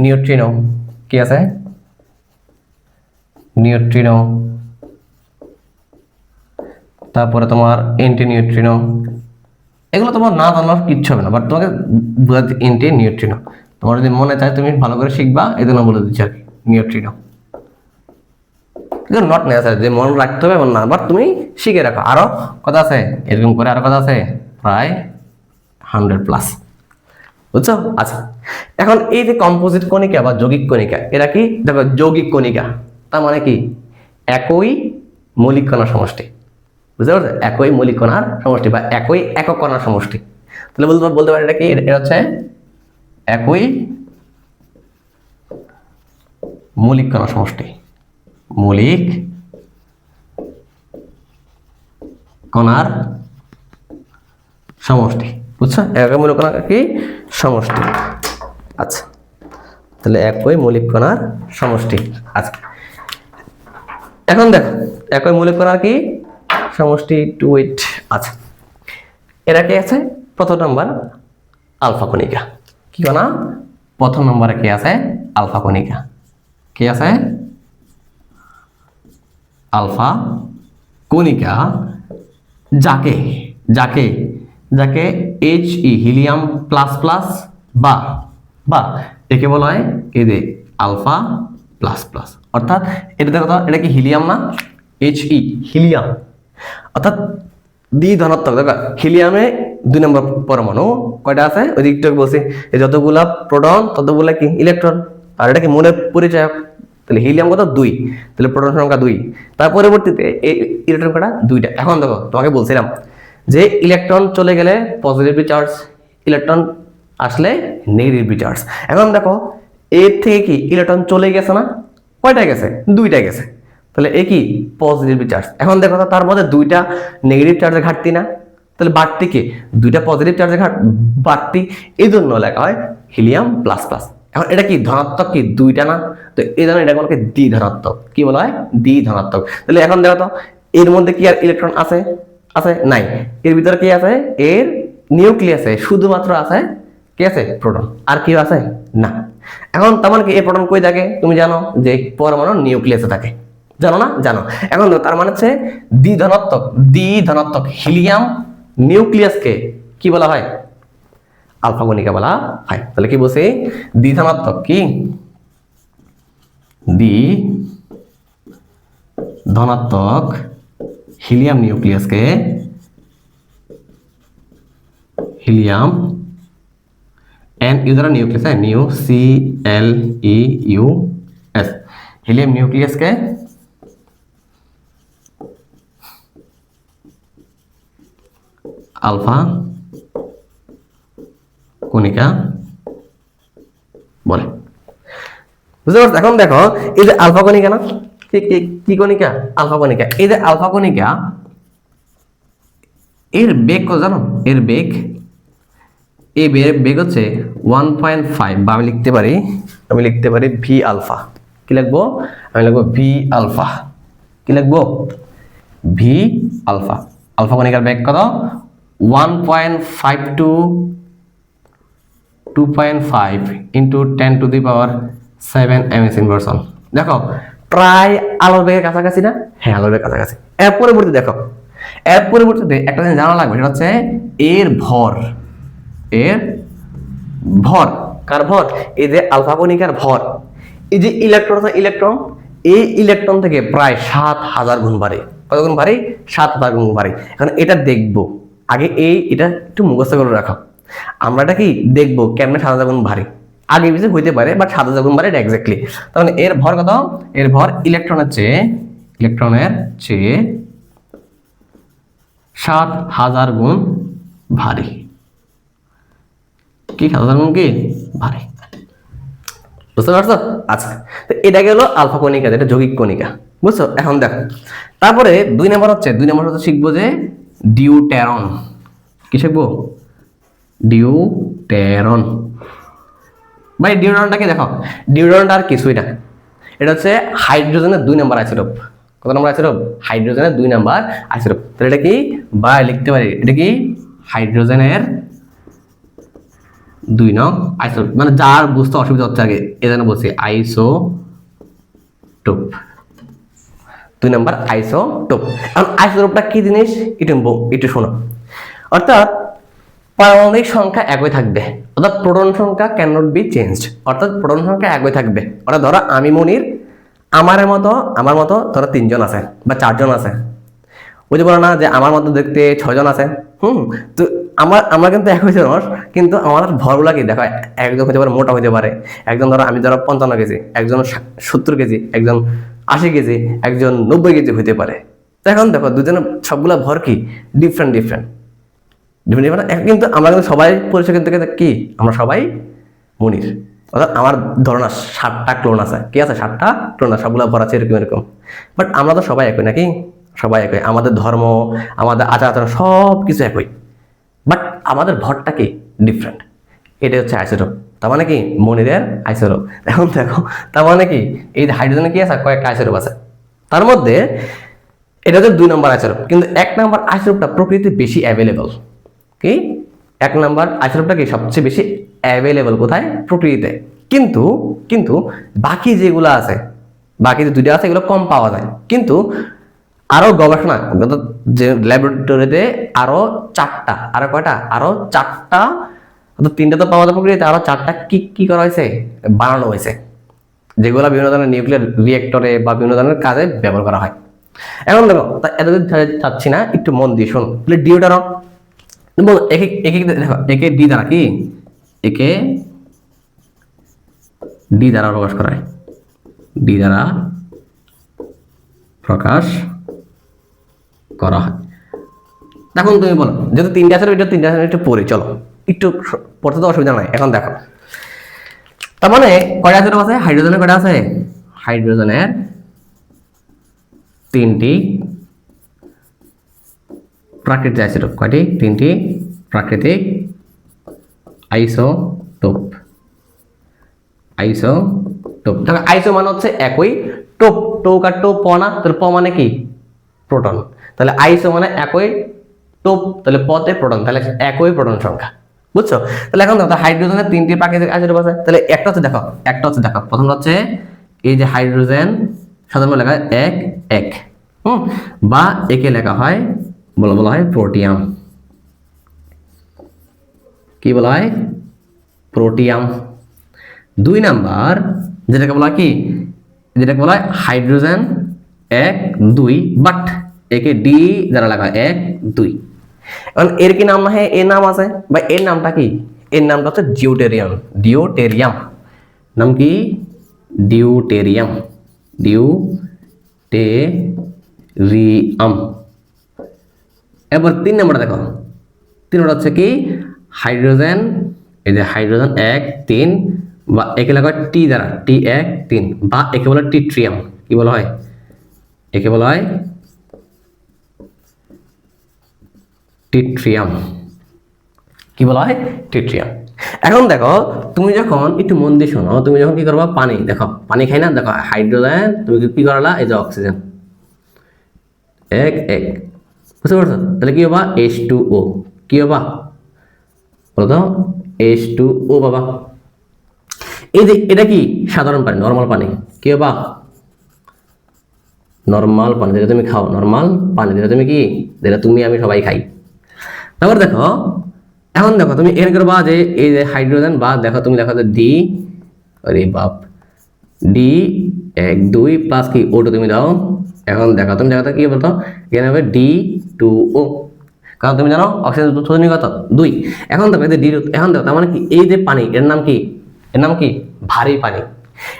নিউট্রিনো, কি আছে? নিউট্রিনো। তারপরে তোমার অ্যান্টি নিউট্রিনো। এগুলো তোমার না জানলে কিচ্ছু হবে না, বাট তোমাকে বোঝাতে অ্যান্টি নিউট্রিনো। তোমার যদি মনে চায় তুমি ভালো করে শিখবা, এই জন্য বলে দিচ্ছি আর কি, নিউট্রিনো। নট নেসারি যে মনে রাখতে হবে এমন না, বাট তুমি শিখে রাখো। আরো কথা আছে, এরকম করে আরো কথা আছে প্রায় 100+। বুঝছো? আচ্ছা, এখন এই যে কম্পোজিট কণিকা বা যৌগিক কণিকা, এরা কি দেখো যৌগিক কণিকা, তার মানে কি একই মৌলিক কণার সমষ্টি। বুঝতে পারছো? একই মৌলিক কণার সমষ্টি বা একই একক কণার সমষ্টি। তাহলে বলতে পারি এটা কি? এটা হচ্ছে একই মৌলিক কণার সমষ্টি, মৌলিক কণার সমষ্টি। বুঝছো? একই মৌলিক কণার কি সমষ্টি। আচ্ছা, তাহলে একই মৌলিক কণার সমষ্টি। আচ্ছা, এখন দেখো একই মৌলিক কণার কি সমষ্টি, 2 আচ্ছা, এরা কি আছে? প্রথম নাম্বার আলফা কণিকা। কি কণা? প্রথম নম্বরে কি আছে? আলফা কণিকা। কি আছে? আলফা কণিকা, যাকে যাকে যাকে He হিলিয়াম প্লাস প্লাস বা বা একে বলা হয় এই যে আলফা প্লাস প্লাস। অর্থাৎ এটা দেখো তো, এটা কি হিলিয়াম না? He হিলিয়াম, অর্থাৎ ধনাত্মক। দেখো হিলিয়ামে 2 নম্বর পরমাণু কয়টা আছে? ওই দিকটা বলছি, এই যতগুলা প্রোটন ততগুলা কি ইলেকট্রন। আর এটা কি মনে পরিচয়ক, তাহলে হিলিয়াম কত? 2, তাহলে প্রোটন সংখ্যা 2। তার পরবর্তীতে এই ইলেকট্রন কয়টা? 2টা। এখন দেখো তোমাকে বলছিলাম যে ইলেকট্রন চলে গেলে পজিটিভ চার্জ, ইলেকট্রন আসলে নেগেটিভ চার্জ। এখন দেখো এর থেকে কি ইলেকট্রন চলে গেছে না? কয়টা গেছে? 2টা গেছে। তাহলে এ কি পজিটিভ চার্জ। এখন দেখো তার মধ্যে 2টা নেগেটিভ চার্জের ঘাটতি না? তাহলে বাড়তি কি দুইটা পজিটিভ চার্জের বাড়তি, এই জন্য লেখা হয় হিলিয়াম প্লাস প্লাস। এখন এটা কি ধনাত্মক, কি দুইটা না, তো এই জন্য এটা বলা হয় দ্বি ধনাত্মক। কি বলা হয়? দ্বি ধনাত্মক। তাহলে এখন দেখো তো এর মধ্যে কি আর ইলেকট্রন আছে? আছে নাই। এর ভিতরে কি আছে? এর নিউক্লিয়াসে শুধুমাত্র আছে কি আছে? প্রোটন। আর কি আছে? না। এখন তেমন কি এই প্রোটন কই থাকে? তুমি জানো যে পরমাণু নিউক্লিয়াসে থাকে, জানো না? জানো। এখন তার মানে হচ্ছে দ্বি ধনাত্মক হিলিয়াম নিউক্লিয়াসকে কি বলা হয়? আলফা কণিকা বলা হয়। তাহলে কি বলছি? দ্বি ধনাত্মক কি? দ্বি ধনাত্মক হিলিয়াম নিউক্লিয়াসকে হিলিয়াম এন ইউ দ্বারা নিউক্লিয়াস है নিউ সি এল ই ইউ এস, হিলিয়াম নিউক্লিয়াসকে আলফা কণিকা বলে। বুঝতে পারছো? এখন দেখো এই যে আলফা কণিকা না, কি কণিকা? আলফা কণিকা। এই যে আলফা কণিকা, এর বেগ কত জানো? এর বেগ, এই বেগ হচ্ছে 1.5, বা আমি লিখতে পারি ভি আলফা। কি লিখবো? আমি লিখবো ভি আলফা। কি লিখবো? V alpha. আলফা কণিকার বেগ কত? 1.5 টু 2.5 ইন্টু 10⁻⁷ ms ইনভার্সন। দেখো প্রায় আলোর বেগের কাছাকাছি না? হ্যাঁ, আলোর বেগের কাছাকাছি। এর পরবর্তী দেখো, এর পরিবর্তে একটা জিনিস জানা লাগবে, সেটা হচ্ছে এর ভর। এর ভর, কার ভর? এই যে আলফা কণিকার ভর। এই যে ইলেকট্রন, এই ইলেকট্রন থেকে প্রায় 7000 গুণ ভারী। কত গুণ ভারী? 7000 গুণ ভারী। এখন এটা দেখবো আগে, এটা একটু মুখস্থ করে রাখো। আমরা এটা কি দেখবো কেমনে 7000 গুণ ভারী, আগে পিছিয়ে হইতে পারে, বাট 7000 গুণ ভারী এটা এক্স্যাক্টলি। তাহলে এর ভর কত? এর ভর ইলেকট্রনের চেয়ে 7000 গুণ ভারী। কি 7000 গুণ কি ভারী? বুঝতে পারছো? আচ্ছা, তো এটা গেল আলফা কণিকা, যেটা যৌগিক কণিকা। বুঝছো? এখন দেখো তারপরে 2 নম্বর হচ্ছে শিখবো যে ডিউটেরন। কি শিখবো? ডিউটেরন। ভাই ডিউটেরনটা কি? দেখো ডিউটেরনটা আর কিছুই না, এটা হচ্ছে হাইড্রোজেনের 2 নম্বর আইসোটোপ। কত নম্বর আইসোটোপ? হাইড্রোজেনের 2 নম্বর আইসোটোপ। তাহলে এটা কি? বা লিখতে পারি এটা কি হাইড্রোজেনের 2 নং আইসোটোপ। মানে যার বুঝতে অসুবিধা হচ্ছে আগে এজন্য বলছি আইসোটোপ। 2 নম্বর আইসোটোপ। এখন আইসোটোপটা কি জিনিস একটু শোনো। অর্থাৎ পারমাণবিক সংখ্যা একই থাকবে, অর্থাৎ প্রোটন সংখ্যা ক্যান নট বি চেঞ্জড। অর্থাৎ প্রোটন সংখ্যা একই থাকবে। অর্থাৎ ধরো আমি মনির, আমার মতো ধরো 3 জন আছে বা 4 জন আছে। বুঝতে পারো না যে আমার মতো দেখতে 6 জন আছে। তো আমরা কিন্তু একই মানুষ, কিন্তু আমাদের ভরগুলা কি দেখো, একজন হতে পারে মোটা হতে পারে, একজন ধরো আমি ধরো 55 কেজি, একজন 70 কেজি, একজন 80 কেজি, একজন 90 কেজি হতে পারে। তো এখন দেখো দুজনের সবগুলা ভর কি ডিফারেন্ট। কিন্তু আমরা কিন্তু সবাই পরিচয় কিন্তু কি, আমরা সবাই মনির। অর্থাৎ আমার ধরনা 7টা ক্লোন আছে। কি আছে? 7টা ক্লোন আছে, সবগুলা ভর আছে এরকম। বাট আমরা তো সবাই একই নাকি? সবাই একই। আমাদের ধর্ম, আমাদের আচার আচরণ সব কিছু একই, বাট আমাদের ভরটা কি ডিফারেন্ট। এটা হচ্ছে আইসোটোপ। তার মানে কি মনিরের আইসোটোপ। এখন দেখো তার মানে কি এই হাইড্রোজেনে কি আছে? কয়েকটা আইসোটোপ আছে। তার মধ্যে এটা হচ্ছে 2 নম্বর আইসোটোপ, কিন্তু 1 নম্বর আইসোটোপটা প্রকৃতিতে বেশি অ্যাভেলেবল। কি 1 নম্বর আইসোটোপটা কি সবচেয়ে বেশি অ্যাভেলেবল কোথায়? প্রকৃতিতে। কিন্তু বাকি যেগুলো আছে, বাকি যে 2টা আছে এগুলো কম পাওয়া যায়। কিন্তু আরো গবেষণা, যে ল্যাবরেটরিতে আরো 4টা, আরো কয়টা? আরো 4টা, 3টা তো পাওয়া যায় প্রকৃতিতে, আরো 4টা কি করা হয়েছে? বানানো হয়েছে, যেগুলো বিভিন্ন ধরনের নিউক্লিয়ার রিয়েক্টরে বা বিভিন্ন ধরনের কাজে ব্যবহার করা হয়। এখন দেখো এতদিন চাচ্ছি না, একটু মন দিয়ে শোনো। ডিউটেরন একে ডি দ্বারা কি? একে ডি দ্বারা প্রকাশ করা হয়। ডি দ্বারা প্রকাশ করা হয়। এখন তুমি বলো, যেহেতু 3টা আছে, এটা 3টা একটু পড়ি, চলো একটু পড়তে তো অসুবিধা নাই। এখন দেখো তার মানে কয়টা আইসোটোপ আছে? হাইড্রোজেনের কয়টা আছে? হাইড্রোজেনের 3টি প্রাকৃতিক আইসোটোপ, কয়টি? 3টি প্রাকৃতিক আইসোটোপ। আইসোটোপ দেখো, আইসো মানে হচ্ছে একই, টোপ টোক আর টোপ প না, তাহলে প মানে কি? প্রোটন। তাহলে আইসো মানে একই, টোপ তাহলে পতে প্রোটন, তাহলে একই প্রোটন সংখ্যা। বুঝছো? তাহলে এখন দেখো হাইড্রোজেনের 3টি প্রাকৃতিক আইসোটোপ আছে, তাহলে একটা হচ্ছে দেখো, প্রথম হচ্ছে এই যে হাইড্রোজেন, সাধারণত লেখা হয় 1 বা একে লেখা হয় বলা হয় প্রোটিয়াম। কি বলা হয়? প্রোটিয়াম। 2 নাম্বার যেটাকে বলা হয় কি? যেটাকে বলা হয় হাইড্রোজেন 1 2, বাট একে ডি যারা লেখা হয় 1 2। এখন এর কি নাম? হ্যাঁ, এর নাম আছে, বা এর নামটা কি? এর নামটা হচ্ছে ডিউটেরিয়াম। ডিউটেরিয়াম নাম কি? ডিউটেরিয়াম। ডিউটেরিয়াম। এবার 3 নম্বরটা দেখো, 3 নম্বর হচ্ছে কি? হাইড্রোজেন, এই যে হাইড্রোজেন 1 3, বা একে লেখা হয় টি দ্বারা, টি 1 3, বা একে বলা হয় টিট্রিয়াম। কি বলা হয়? একে বলা হয় টিট্রিয়াম। কি বলা হয়? টিট্রিয়াম। এখন দেখো, তুমি যখন একটু মন দিয়ে শোনো, তুমি যখন কি করবা? পানি, দেখো পানি খাই না, দেখো হাইড্রোজেন তুমি কি করালা? এই যে অক্সিজেন 1 1, বুঝতে পারছো? তাহলে কি হবা? H2O। কি হবা বলো তো? H2O বাবা। এই যে এটা কি? সাধারণ পানি, নর্মাল পানি। কি হবা? নর্মাল পানি, যেটা তুমি খাও, নর্মাল পানি, যেটা তুমি কি? যেটা তুমি আমি সবাই খাই। তারপর দেখো, এখন দেখো তুমি এর করবা যে এই যে হাইড্রোজেন, বা দেখো তুমি দেখো যে ডি, আরে বাপ, ডি 1 2 প্লাস কি O2 তুমি দাও। এখন দেখো তুমি দেখো কি বলতো? এখানে হবে D2O, কারণ তুমি জানো অক্সিজেন শোধনী কত? 2। এখন দেখো এই যে এখন দেখো তার মানে কি? এই যে পানি, এর নাম কি? এর নাম কি? ভারী পানি।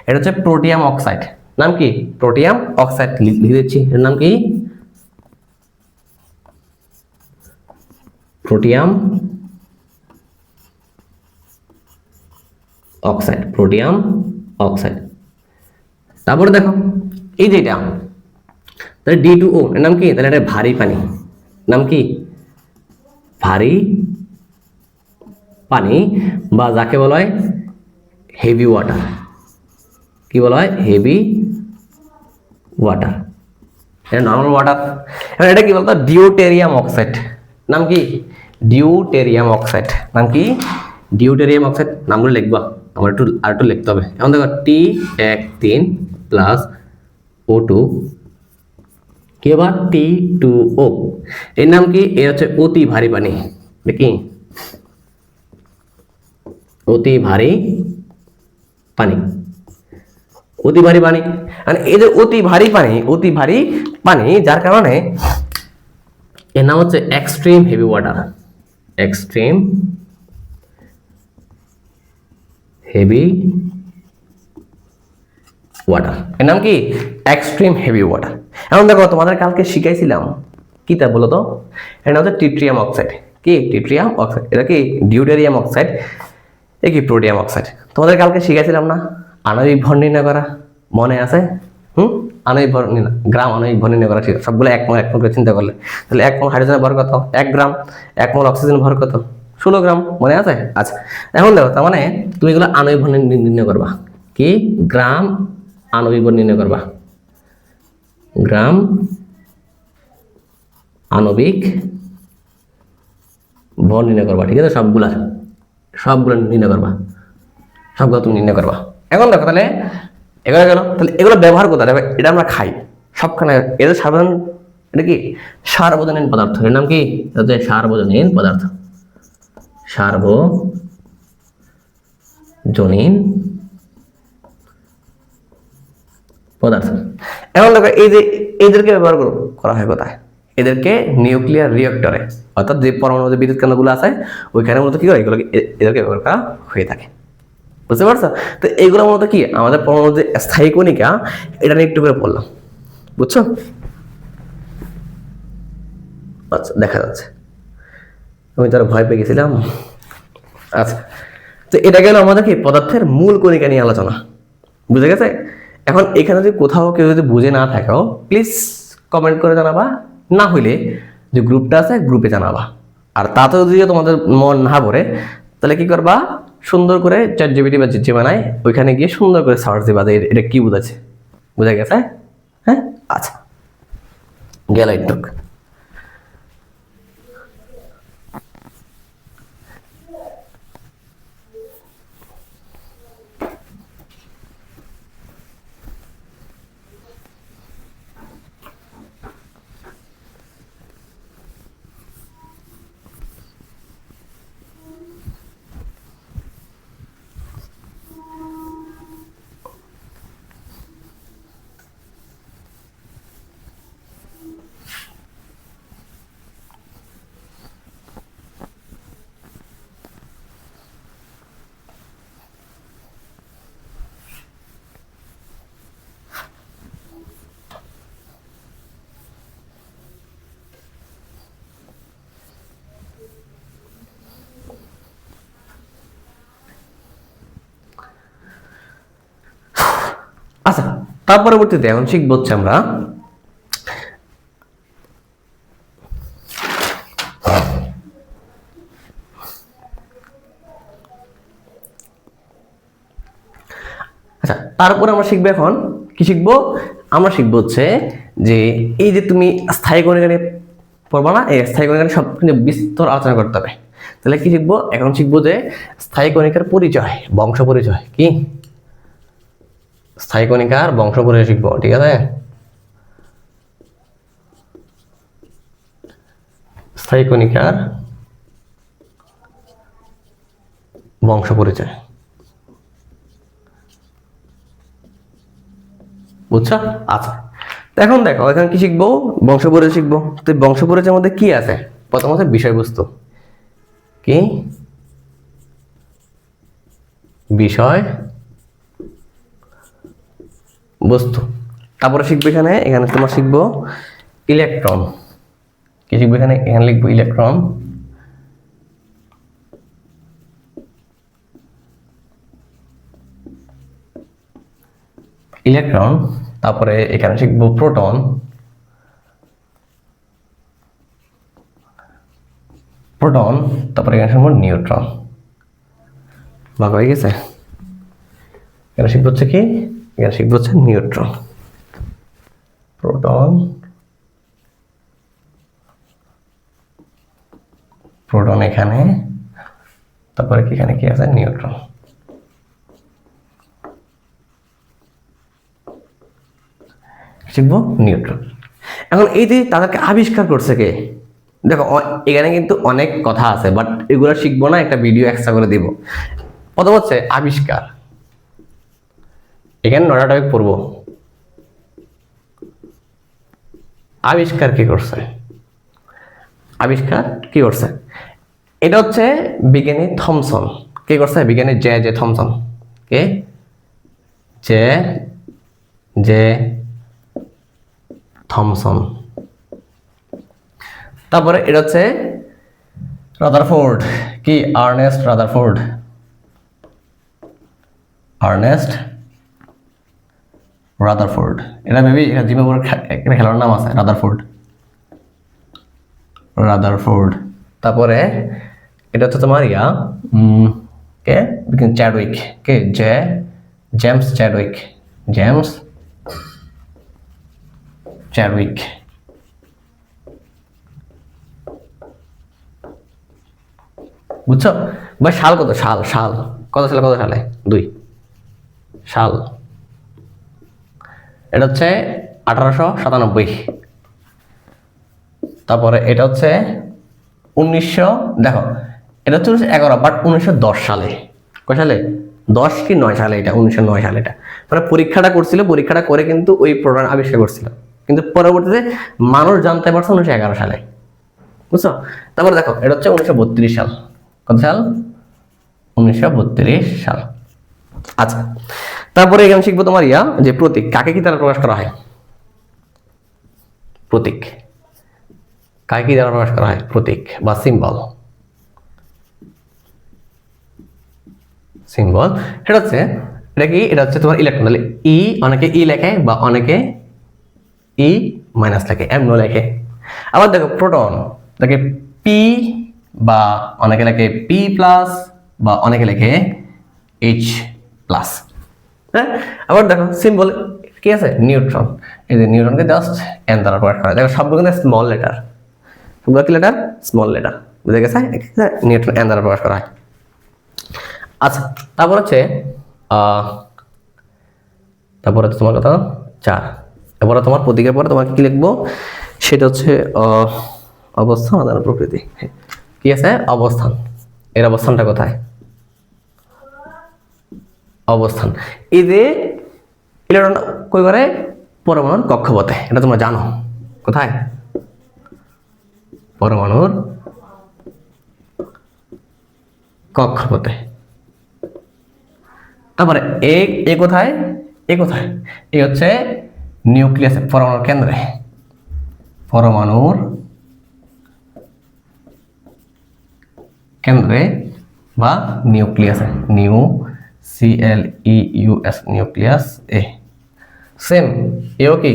এটা হচ্ছে প্রোটিয়াম অক্সাইড। নাম কি? Protium oxide. লিখে দিচ্ছি, এর নাম কি? Protium oxide. Protium oxide. তারপরে দেখো এই যে এটা, তাহলে D2O এর নাম কি? তাহলে এটা ভারী পানি। নাম কি? ভারী পানি, বা যাকে বলা হয় হেভি ওয়াটার। কি বলা হয়? Heavy water. এটা নর্মাল ওয়াটার। এবার এটা কি বলতো? Deuterium oxide. নাম কি? Deuterium oxide. নাম কি? Deuterium oxide. নামগুলো লিখবা, আমার একটু লিখতে হবে। এখন দেখো টি 1 3 প্লাস O2, কি আবার T2O। এর নাম কি? এ হচ্ছে অতি ভারী পানি। দেখি, অতি ভারী পানি। অতি ভারী পানি, মানে এই যে অতি ভারী পানি, যার কারণে এর নাম হচ্ছে extreme heavy water. Extreme heavy water. এর নাম কি? Extreme heavy water. এখন দেখো তোমাদের কালকে শিখাইছিলাম কি তা বলো তো? এর নাম হচ্ছে টিট্রিয়াম অক্সাইড। কি? Tritium oxide. এটা কি? Deuterium oxide. এ কি? Protium oxide. তোমাদের কালকে শিখাইছিলাম না আণবিক ভর নির্ণয় করা? মনে আছে? আণবিক ভর নির্ণয়, গ্রাম আণবিক ভর নির্ণয় করা ছিল সবগুলো এক মোল করে চিন্তা করলে। তাহলে 1 মোল হাইড্রোজেনের ভর কত? 1 গ্রাম। 1 মোল অক্সিজেনের ভর কত? 16 গ্রাম। মনে আছে? আচ্ছা, এখন দেখো তার মানে তুমি এগুলো আণবিক ভর নির্ণয় করবা। কি? গ্রাম আণবিক ভর নির্ণয় করবা। গ্রাম আণবিক ভর নির্ণয় করবা। ঠিক আছে? সবগুলো নির্ণয় করবা, সবগুলো তুমি নির্ণয় করবা। এখন দেখো তাহলে এগুলো গেল, তাহলে এগুলো ব্যবহার কোথায়? এটা আমরা খাই সবখানে। এদের সাধারণ, এটা কি? সার্বজনীন পদার্থ। এর নাম কি? এটা সার্বজনীন পদার্থ। সার্বজনীন পদার্থ। এখন দেখো এই যে এদেরকে ব্যবহার করা হয় কোথায়? এদেরকে নিউক্লিয়ার রিঅ্যাক্টরে, অর্থাৎ যে পরমাণু যে বিদ্যুৎ কেন্দ্রগুলো আছে ওইখানে মূলত কি হয়? এদেরকে ব্যবহার করা হয়ে থাকে। বুঝতে পারছো? তো এইগুলো মূলত কি? আমাদের পরমাণু যে স্থায়ী কণিকা, এটা নিয়ে একটু করে বললাম। বুঝছো? আচ্ছা, দেখা যাচ্ছে আমি তার ভয় পেয়ে গেছিলাম। আচ্ছা, তো এটা গেল আমাদের কি? পদার্থের মূল কণিকা নিয়ে আলোচনা। বুঝে গেছে? এখন এখানে যদি কোথাও কেউ যদি বুঝে না থাকো, প্লিজ কমেন্ট করে জানাবা। না হইলে যে গ্রুপটা আছে গ্রুপে জানাবা। আর তাতেও যদি তোমাদের মন না ভরে তাহলে কি করবা, সুন্দর করে চ্যাটজিপিটি বা জেমিনাই ওইখানে গিয়ে সুন্দর করে সার্চ দিবা যে এটা কি বুঝাচ্ছে। বুঝা গেছে? হ্যাঁ, আচ্ছা গেল একটুক। আচ্ছা, তার পরবর্তীতে এখন শিখবো হচ্ছে আমরা আচ্ছা তারপরে আমরা শিখবো এখন কি শিখবো, আমরা শিখবো হচ্ছে যে এই যে তুমি স্থায়ী কণিকা নিয়ে পড়বা না, এই স্থায়ী কণিকা সব কিন্তু বিস্তর আলোচনা করতে হবে। তাহলে কি শিখবো, এখন শিখবো যে স্থায়ী কণিকার পরিচয়, বংশ পরিচয়। কি স্থায়ী কণিকার বংশ পরিচয় শিখবো, ঠিক আছে? স্থায়ী কণিকার বংশ পরিচয়, বুঝছো? আচ্ছা, তো এখন দেখো এখানে কি শিখবো, বংশ পরিচয় শিখবো। তো বংশ পরিচয়ের মধ্যে কি আছে, প্রথম হচ্ছে বিষয়বস্তু। কি বিষয় বস্তু। তারপরে শিখবো এখানে তোমার শিখবো ইলেকট্রন। কি শিখবো এখানে লিখবো ইলেকট্রন। ইলেকট্রন, তারপরে এখানে শিখবো প্রোটন, তারপরে এখানে শিখবো নিউট্রন। ভাগ হয়ে গেছে? এখানে শিখবো হচ্ছে কি, এখানে শিখবো হচ্ছে নিউট্রন, প্রোটন এখানে, তারপরে কি এখানে কি আছে, নিউট্রন। শিখবো নিউট্রন। এখন এই যে তাদেরকে আবিষ্কার করছে কে, দেখো এখানে কিন্তু অনেক কথা আছে, বাট এগুলো শিখবো না, একটা ভিডিও এক্সট্রা করে দিব। প্রথম হচ্ছে আবিষ্কার, এখানে 9টা টপিক পড়বো। আবিষ্কার কি করছে, এটা হচ্ছে বিজ্ঞানী থমসন। কে করছে? বিজ্ঞানী জে থমসন। কে? J Thomson. তারপরে এটা হচ্ছে রাদারফোর্ড। কি? Ernst Rutherford. এটা মেবি জিম্বাবুয়ের একটা খেলার নাম আছে, রাদারফোর্ড। তারপরে এটা হচ্ছে তোমার কে? চ্যাডউইক। কে? James Chadwick. বুঝছো ভাই? সাল কত সালে 2 সাল। এটা হচ্ছে 1897। তারপরে এটা হচ্ছে 1900, দেখো এটা হচ্ছে 11, বাট 1910 সালে। কয় সালে? 10 কি 9 সালে, এটা 1909 সালে। এটা মানে পরীক্ষাটা করে কিন্তু ওই প্রোডাক্ট আবিষ্কার করছিল, কিন্তু পরবর্তীতে মানুষ জানতে পারছে 1911 সালে। বুঝছো? তারপরে দেখো এটা হচ্ছে 1932 সাল। কত সাল? 1932 সাল। আচ্ছা, তারপরে এখানে শিখবো তোমার যে প্রতীক, কাকে কি দ্বারা প্রকাশ করা হয়? প্রতীক কাকে কি দ্বারা প্রকাশ করা হয়? প্রতীক বা সিম্বল। এটা হচ্ছে তোমার ইলেকট্রন। তাহলে অনেকে ই লেখে বা অনেকে ই মাইনাস লেখে, এম নো লেখে। আবার দেখো প্রোটন, দেখে পি বা অনেকে লেখে পি প্লাস বা অনেকে লেখে এইচ প্লাস। হ্যাঁ, আবার দেখো সিম্বল কি আছে, নিউট্রন। এই যে নিউট্রনকে জাস্ট এন দ্বারা প্রকাশ করা হয়। দেখো সবগুলো কিন্তু স্মল লেটার, সবগুলো কি লেটার, স্মল লেটার, বুঝে গেছে? নিউট্রন এন দ্বারা প্রকাশ করা হয়। আচ্ছা, তারপর হচ্ছে তোমার কথা 4। এরপরে তোমার প্রতীকের পরে তোমাকে কি লিখবো, সেটা হচ্ছে অবস্থান আদান প্রকৃতি। কি আছে, অবস্থান। এর অবস্থানটা কোথায়, অবস্থান। এই যে ইলেকট্রন কই করে, পরমাণুর কক্ষপথে, এটা তোমরা জানো। কোথায়, পরমাণুর কক্ষপথে। তারপরে এ কোথায়, কোথায়, এই হচ্ছে নিউক্লিয়াসে, পরমাণুর কেন্দ্রে, পরমাণুর কেন্দ্রে বা নিউক্লিয়াসে, CLEUS, নিউক্লিয়াস এ। সেম এও কি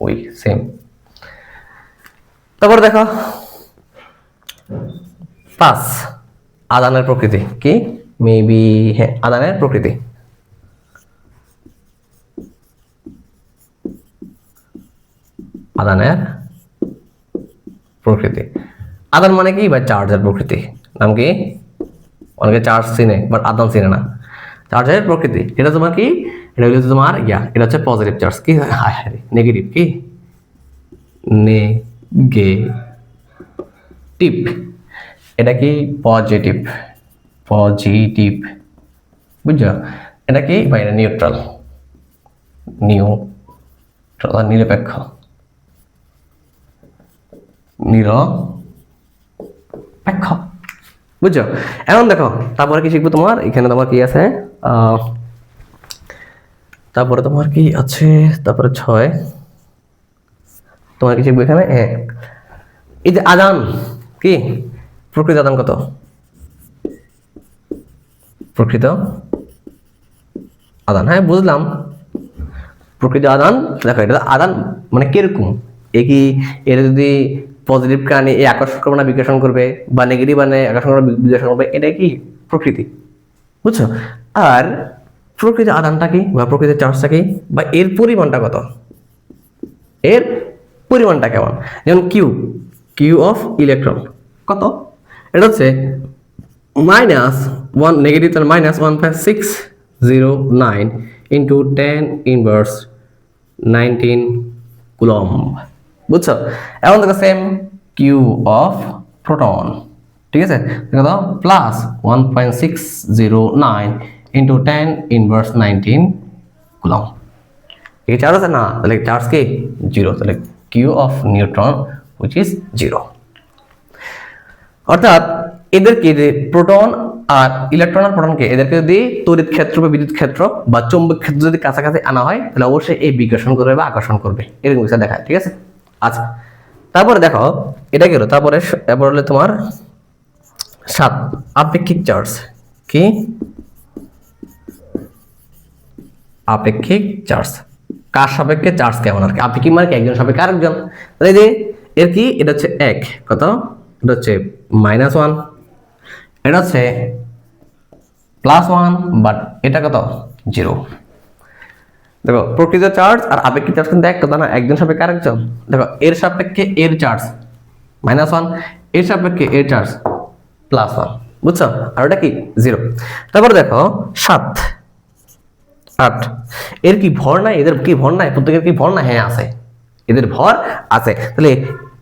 ওই সেম। তারপর দেখো 5 আদানের প্রকৃতি কি, মেবি হ্যাঁ, আদানের প্রকৃতি। আদানের প্রকৃতি, আদান মানে কি বা চার্জের প্রকৃতি। নাম কি, অনেকে চার্জ চিনে বাট আদান চিনে না। চার্জের প্রকৃতি এটা তোমার কি, এটা হচ্ছে তোমার এটা হচ্ছে পজিটিভ চার্জ। কি নেগেটিভ, কি নেগেটিভ, এটা কি পজিটিভ, পজিটিভ, বুঝছো? এটা কি বা এটা নিউট্রাল, নিরপেক্ষ, নিরপেক্ষ, বুঝছো? এখন দেখো তারপরে কি শিখবো, তোমার এখানে তোমার কি আছে, তারপরে তোমার কি আছে, তারপরে 6 তোমার কি শিখবো এখানে, হ্যাঁ এই যে আদান কি, প্রকৃত আদান কত, প্রকৃত আদান, হ্যাঁ বুঝলাম। প্রকৃত আদান দেখো, এটা আদান মানে কিরকম, এ কি এটা যদি পজিটিভ কানে এই আকর্ষণ করবে না বিকর্ষণ করবে, বা নেগেটিভ মানে আকর্ষণ করবে বিকর্ষণ করবে, এটা কি প্রকৃতি, বুঝছো? আর প্রকৃত আদানটা কি বা প্রকৃত চার্জটা কি, বা এর পরিমাণটা কত, এর পরিমাণটা কেমন। যেমন কিউ অফ ইলেকট্রন কত, এটা হচ্ছে -1, নেগেটিভ তাহলে -1.609 ইন্টু 10⁻19 কুলম্ব, বুঝছো? এখন দেখো সেম কিউ অফ প্রোটন, ঠিক আছে, কত +1.609 ইন্টু 10⁻19 কুলম্ব। এই চার্জ আছে না, তাহলে চার্জ কি 0, তাহলে Q of neutron which is 0। অর্থাৎ এদেরকে যে প্রোটন আর ইলেকট্রন আর প্রোটনকে, এদেরকে যদি তড়িৎ ক্ষেত্র বা বিদ্যুৎ ক্ষেত্র বা চৌম্বক ক্ষেত্র যদি কাছাকাছি আনা হয়, তাহলে অবশ্যই এই বিকর্ষণ করবে বা আকর্ষণ করবে, এরকম কিছু দেখায়, ঠিক আছে? আচ্ছা, তারপরে দেখো এটা গেল, তারপরে হলো তোমার 7 আপেক্ষিক চার্জ। কি আপেক্ষিক চার্জ, কার সাপেক্ষে চার্জ কেমন, আর কি আপেক্ষিক মানে একজন সাপেক্ষে আরেকজন। তাহলে যে এর কি, এটা হচ্ছে 1 কত, এটা হচ্ছে -1, এটা হচ্ছে +1, বাট এটা কত 0। দেখো প্রকৃত চার্জ আর আপেক্ষিক চার্জ কিন্তু এক কথা না, একজন সাপেক্ষে আরেকজন। দেখো এর সাপেক্ষে এর চার্জ -1, এর সাপেক্ষে এর চার্জ +1, বুঝছো? আর ওটা কি 0। তারপর দেখো 7 8 এর কি ভর নাই, এদের কি ভর নাই, প্রত্যেকের কি ভর নাই, হ্যাঁ আছে, এদের ভর আছে। তাহলে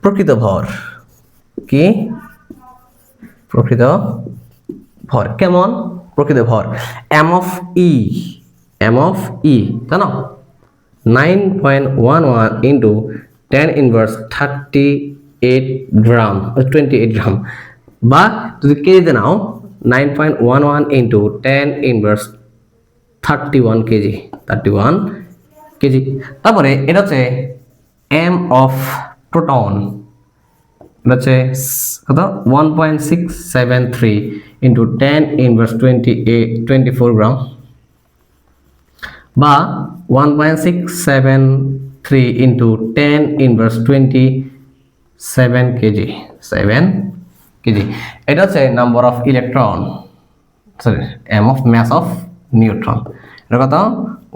প্রকৃত ভর কি, প্রকৃত ভর কেমন, প্রকৃত ভর m of e জানো 9.11 ইন্টু 10⁻38 গ্রাম, 28 গ্রাম, বা যদি কেজিতে নাও 9.11 ইন্টু 10⁻31 কেজি, 31 কেজি। তারপরে এটা হচ্ছে m of প্রোটন, এটা হচ্ছে কত 1.673 ইন্টু 10⁻24 গ্রাম, বা 1.673 ইন্টু 10⁻20 7 কেজি, 7 কেজি। এটা হচ্ছে number of electron, sorry M of mass of neutron. এটা কত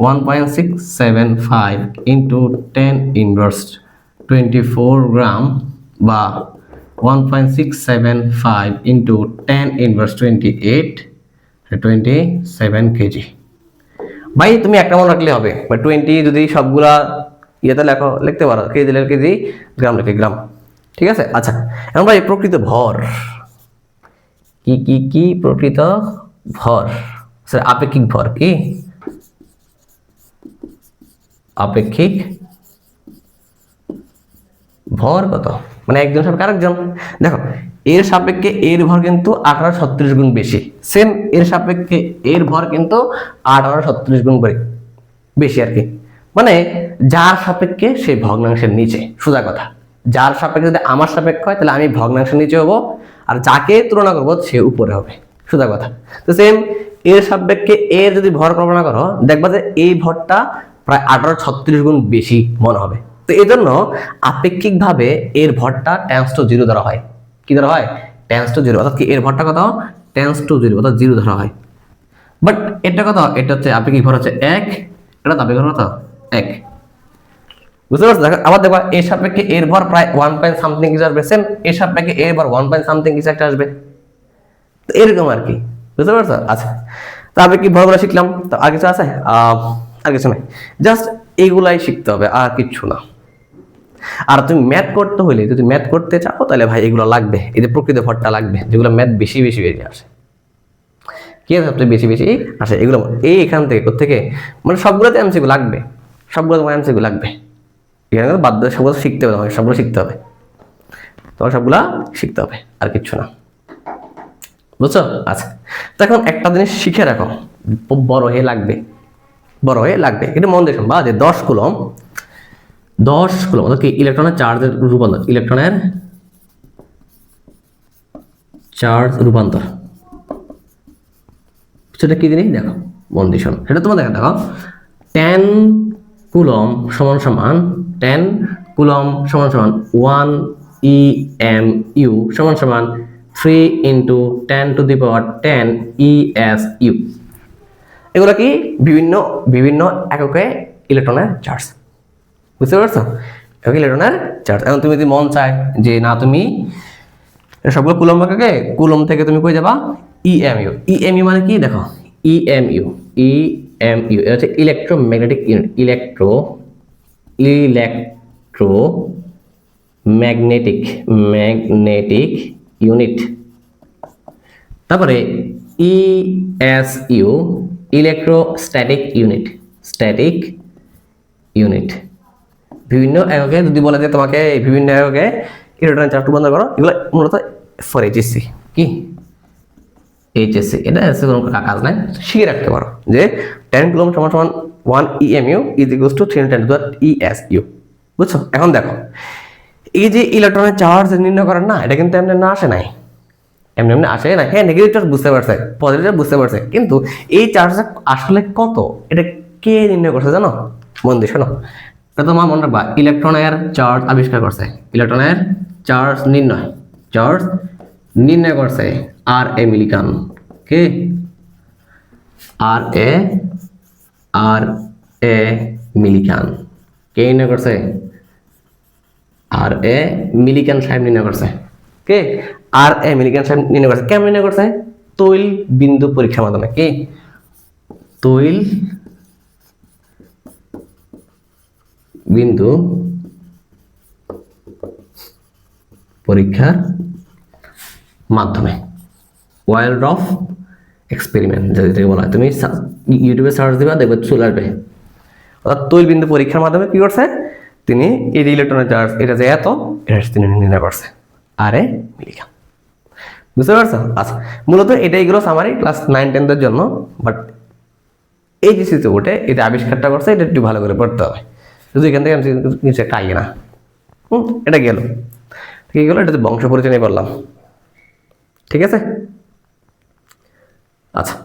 1.675 ইন্টু 10⁻²4 গ্রাম বা 1.675 ইন্টু 10⁻28 27 কেজি। ভাই তুমি একটা মনে রাখলে হবে, বা 20 যদি সবগুলা ইয়েতে লেখো লিখতে পারো, কেজি লেখো কেজি, গ্রাম লেখে গ্রাম। ঠিক আছে। আচ্ছা এখন ভাই প্রকৃত ভর কি কি কি? প্রকৃত ভর স্যার আপেক্ষিক ভর কি? আপেক্ষিক ভর কত? মানে একজন সাপেক্ষে আরেকজন। দেখো এর সাপেক্ষে এর ভর কিন্তু 1836 গুণ বেশি, সেম এর সাপেক্ষে এর ভর কিন্তু 1836 গুণ বেশি আর কি। মানে যার সাপেক্ষে সে ভগ্নাংশের নিচে, সোজা কথা। যার সাপেক্ষে যদি আমার সাপেক্ষ হয় তাহলে আমি ভগ্নাংশের নিচে হবো, আর যাকে তুলনা করবো সে উপরে হবে, সোজা কথা। তো সেম এর সাপেক্ষে এর যদি ভর কল্পনা করো, দেখবা যে এই ভরটা প্রায় 1836 গুণ বেশি মনে হবে। তো এই জন্য আপেক্ষিকভাবে এর ভরটা টেন্স টু 0 ধরা হয়। কি ধরা হয়? টেন্স টু 0, অর্থাৎ কি এর ভরটা কত? টেন্স টু 0, অর্থাৎ 0 ধরা হয়। বাট এটা কত? এটা হচ্ছে আপেক্ষিক ভর হচ্ছে 1, এটা আপেক্ষিক ভর কত? 1। বুঝতে পারছো? আবার দেখবা এর সাপেক্ষে এর ভর প্রায় 1 পয়েন্ট সামথিং কিছু আসবে, সেম এর সাপেক্ষে এর ভর 1 পয়েন্ট সামথিং কিছু একটা আসবে। তো এরকম আর কি, বুঝতে পারছো? আচ্ছা তো আপেক্ষিক ভরগুলো শিখলাম, তো আর কিছু আছে? আর কিছু নাই, জাস্ট এইগুলাই শিখতে হবে, আর কিচ্ছু না। আর তুমি ম্যাথ করতে হলে, যদি ম্যাথ করতে চাও তাহলে ভাই এগুলো লাগবে, এই যে প্রকৃত ভরটা লাগবে, যেগুলো ম্যাথ বেশি বেশি বেশি আসে। কি সবচেয়ে বেশি বেশি আসে এগুলো এখান থেকে কোথেকে, মানে সবগুলোতে এমসিকিউ লাগবে, সবগুলো তোমার এমসিকিউ লাগবে। এখানে বাধ্য সবগুলো শিখতে হবে, তোমাকে সবগুলো শিখতে হবে, তোমার সবগুলা শিখতে হবে, আর কিচ্ছু না। বুঝছো? আচ্ছা তো এখন একটা জিনিস শিখে রাখো, বড় হয়ে লাগবে, বড় হয়ে লাগবে, এটা মন দিয়ে শুনবা যে 10 কুলম, 10 কুলম অর্থাৎ কি ইলেকট্রনের চার্জের রূপান্তর, ইলেকট্রনের চার্জ রূপান্তর, সেটা কি জিনিস দেখো, মন দিয়ে শোনো, সেটা তোমার দেখো 10 কুলম সমান সমান 10 কুলম সমান সমান 1 EMU সমান সমান 3 into 10 to the power 10 ESU। এগুলো কি বিভিন্ন বিভিন্ন এককে ইলেকট্রনের চার্জ, বুঝতে পারছো? একক ইলেকট্রনের চার্জ। এখন তুমি যদি মন চায় যে না তুমি সবগুলো কুলম এককে, কুলম থেকে তুমি কই যাবা? EMU। EMU মানে কি দেখো, EMU এটা হচ্ছে ইলেকট্রোম্যাগনেটিক ইউনিট, ম্যাগনেটিক ইউনিট। তারপরে ESU ইলেকট্রোস্ট্যাটিক ইউনিট। বিভিন্ন এককে যদি বলে যে তোমাকে বিভিন্ন এককে ইলেকট্রনের চার্জ রূপান্তর করো, এগুলো মূলত ফর এইচএসসি। কি এইচএসসি? এটা কোনো কাজ নাই, শিখে রাখতে পারো যে 10 কুলম সমান সমান 1 EMU is equals to 3 × 10⁻³ ESU। বুঝছো? এখন দেখো এই যে ইলেকট্রনের চার্জ নির্ণয় করেন না, এটা কিন্তু এমনি না আসে নাই, এমনি এমনি আসে না। হ্যাঁ নেগেটিভ চার্জ বুঝতে পারছে, পজিটিভ চার্জ বুঝতে পারছে, কিন্তু এই চার্জটা আসলে কত এটা কে নির্ণয় করছে জানো? মন দিয়ে শোনো, এটা তোমার মনে রাখবা, ইলেকট্রনের চার্জ আবিষ্কার করছে, ইলেকট্রনের চার্জ নির্ণয় করছে R.A. মিলিকান। কে? R.A. মিলিকান। কে নির্ণয় করছে? R.A. মিলিকান সাহেব নির্ণয় করছে। কে? R.A. মিলিকান সাহেব নির্ণয় করছে। কেমন নির্ণয় করছে? তৈল বিন্দু পরীক্ষার মাধ্যমে। কি? তৈল বিন্দু পরীক্ষার মাধ্যমে, ওয়াইল্ড অফ এক্সপেরিমেন্ট যেটাকে বলা হয়। তুমি ইউটিউবে সার্চ দিবা, দেখবে চলে আসবে। অর্থাৎ তৈল বিন্দু পরীক্ষার মাধ্যমে কি করছে তিনি, এই ইলেকট্রনের চার্জ এটা যে এত, এটা তিনি নির্ণয় করছে R.A. মিলিকান। বুঝতে পারছো? আচ্ছা মূলত এটাই গেল সামারি ক্লাস 9-10 জন্য, বাট এই যে সিসি ওঠে এটা আবিষ্কারটা করছে, এটা একটু ভালো করে পড়তে হবে, শুধু এখান থেকে কিছু একটা আইয়ে না। এটা গেল, ঠিক গেল, এটা বংশ পরিচয় নিয়ে বললাম, ঠিক আছে? আচ্ছা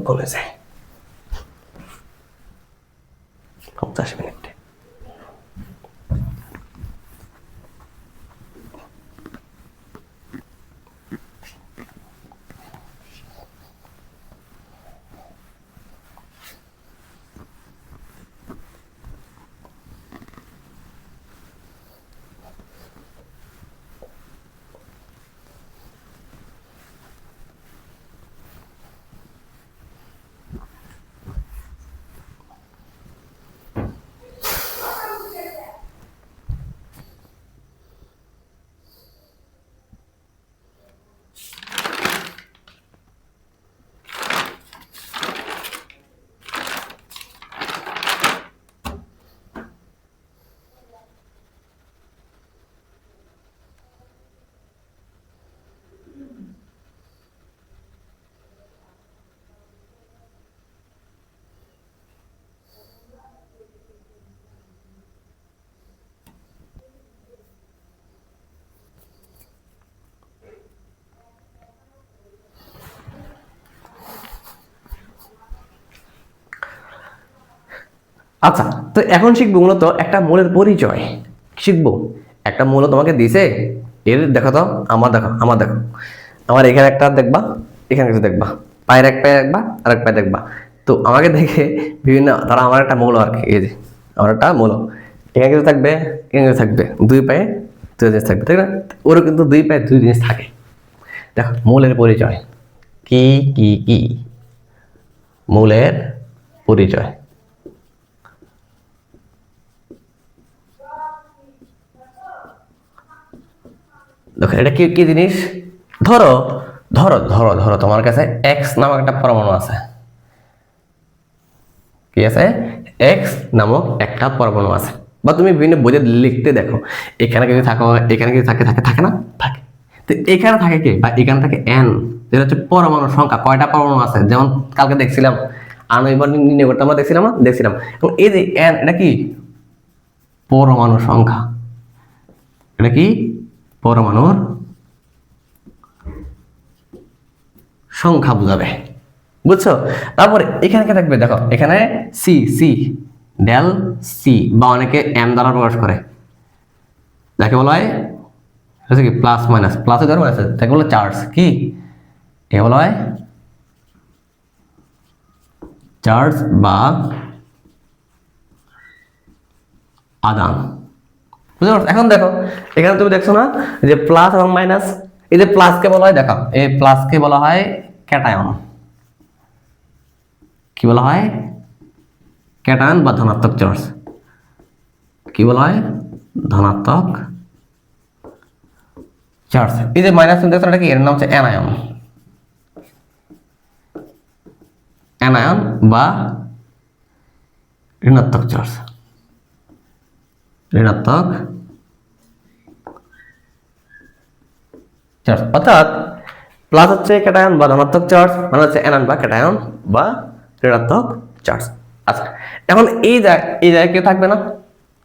কমে যায় 50 মিনিটে। আচ্ছা, তো এখন শিখবো মূলত একটা মৌলের পরিচয়। শিখবো একটা মৌল তোমাকে দিছে, এর দেখো তো, আমার দেখো, আমার এখানে একটা দেখবা, এখানে কিছু দেখবা, পায়ের এক পায়ে দেখবা আর এক পায়ে দেখবা। তো আমাকে দেখে বিভিন্ন, তারা আমার একটা মৌল আর কি, এই যে আমার একটা মৌল, এখানে কিছু থাকবে, এখানে কিছু থাকবে, দুই পায়ে দুই জিনিস থাকবে, তাই না? ওরও কিন্তু দুই পায়ে দুই জিনিস থাকে। দেখো মৌলের পরিচয় কি কি কি, মৌলের পরিচয়। দেখো এটা কি কি জিনিস, ধরো ধরো ধরো ধরো তোমার কাছে এক্স নামক একটা পরমাণু আছে, কি আছে, এক্স নামক একটা পরমাণু আছে, বা তুমি বিভিন্ন বইয়ে লিখতে দেখো, এখানে কিছু থাকো, এখানে কিছু থাকে থাকে থাকে না, থাকে। তো এখানে থাকে কি, বা এখানে থাকে এন, যেটা হচ্ছে পরমাণু সংখ্যা, কয়টা পরমাণু আছে, যেমন কালকে দেখছিলাম আণবিক নির্ণয় করতে আমরা দেখছিলাম। এবং এই যে এন, এটা কি পরমাণু সংখ্যা, এটা কি পরমাণুর সংখ্যা বোঝাবে, বুঝছো? তারপরে এখানে কে থাকবে, দেখো এখানে সি সি ডেল সি, বা অনেকে এম দ্বারা প্রকাশ করে, যাকে বলা হয় হচ্ছে কি প্লাস মাইনাস, প্লাসে ধরো মাইনাস, তাকে বলে চার্জ, কি এ বলা হয় চার্জ বা আদান, বুঝতে পারছো? এখন দেখো এখানে তুমি দেখছো না যে প্লাস এবং মাইনাস, এই যে প্লাসকে বলা হয়, দেখো এই প্লাসকে বলা হয় ক্যাটায়ন, কি বলা হয় ক্যাটায়ন বা ধনাত্মক চার্জ, কি বলা হয় ধনাত্মক চার্জ। এই যে মাইনাস দেখছো এটা কি, এর নাম হচ্ছে অ্যানায়ন, অ্যানায়ন বা ঋণাত্মক চার্জ, ঋণাত্মক চার্জ। অর্থাৎ প্লাস হচ্ছে ক্যাটায়ন বা ধনাত্মক চার্জ, মানে হচ্ছে অ্যানায়ন বা ক্যাটায়ন বা ঋণাত্মক চার্জ। আচ্ছা, এখন এই জায়গায় কেউ থাকবে না,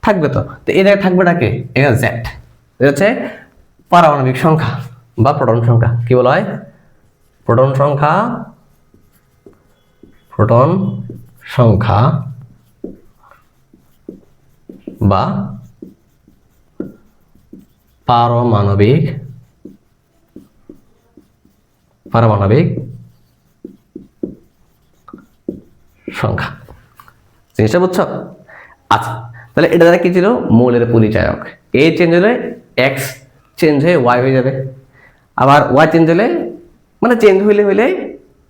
থাকবে তো, তো এই জায়গায় থাকবে নাকি, এটা জেড, এটা হচ্ছে পারমাণবিক সংখ্যা বা প্রোটন সংখ্যা, কি বলা হয় প্রোটন সংখ্যা, প্রোটন সংখ্যা বা পারমাণবিক সংখ্যা, জিনিসটা বুঝছো? আচ্ছা, তাহলে এটা দ্বারা কি ছিল, মৌলের পরিচায়ক। এ চেঞ্জ হলে এক্স চেঞ্জ হয়ে ওয়াই হয়ে যাবে, আবার ওয়াই চেঞ্জ হলে, মানে চেঞ্জ হইলে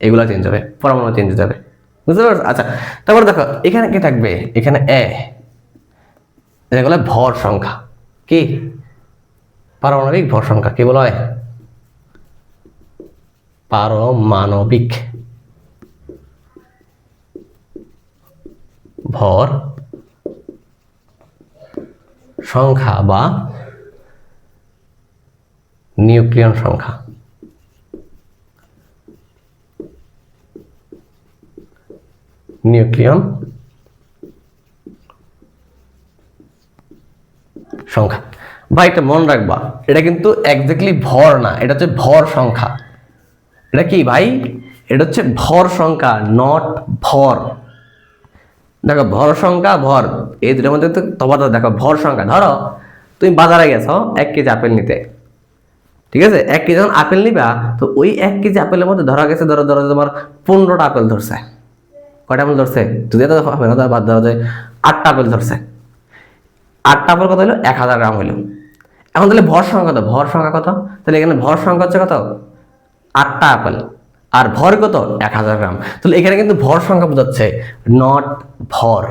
এগুলা চেঞ্জ হবে, পরমাণু চেঞ্জ হয়ে যাবে, বুঝতে পারছো? আচ্ছা, তারপর দেখো এখানে কি থাকবে, এখানে এগুলো ভর সংখ্যা, কি পারমাণবিক ভর সংখ্যা, কি বলা হয় পারমাণবিক ভর সংখ্যা বা নিউক্লিয়ন সংখ্যা, নিউক্লিয়ন সংখ্যা। ভাই এটা মনে রাখবা, এটা কিন্তু এক্স্যাক্টলি ভর না, এটা হচ্ছে ভর সংখ্যা। এটা কি ভাই, এটা হচ্ছে ভর সংখ্যা, নট ভর। দেখো ভর সংখ্যা, ভর, এই দুটোর মধ্যে তো তফাৎ আছে। দেখো ভর সংখ্যা, ধরো তুমি বাজারে গেছো 1 কেজি আপেল নিতে, ঠিক আছে? 1 কেজি যখন আপেল নিবা, তো ওই 1 কেজি আপেলের মধ্যে ধরা গেছে, ধরো ধরো তোমার 15টা আপেল ধরছে। কয়টা আপেল ধরছে? যদি এটা হবে না, বাদ ধরা যায় 8টা আপেল ধরছে। 8টা আপেল কত হলো? 1000 গ্রাম হলো। এখন তাহলে ভর সংখ্যা কত? ভর সংখ্যা কত? তাহলে এখানে ভর সংখ্যা হচ্ছে কত? 8টা আপেল। আর ভর কত? 1000 গ্রাম। তাহলে এখানে কিন্তু ভর সংখ্যা বোঝাচ্ছে, নট ভর।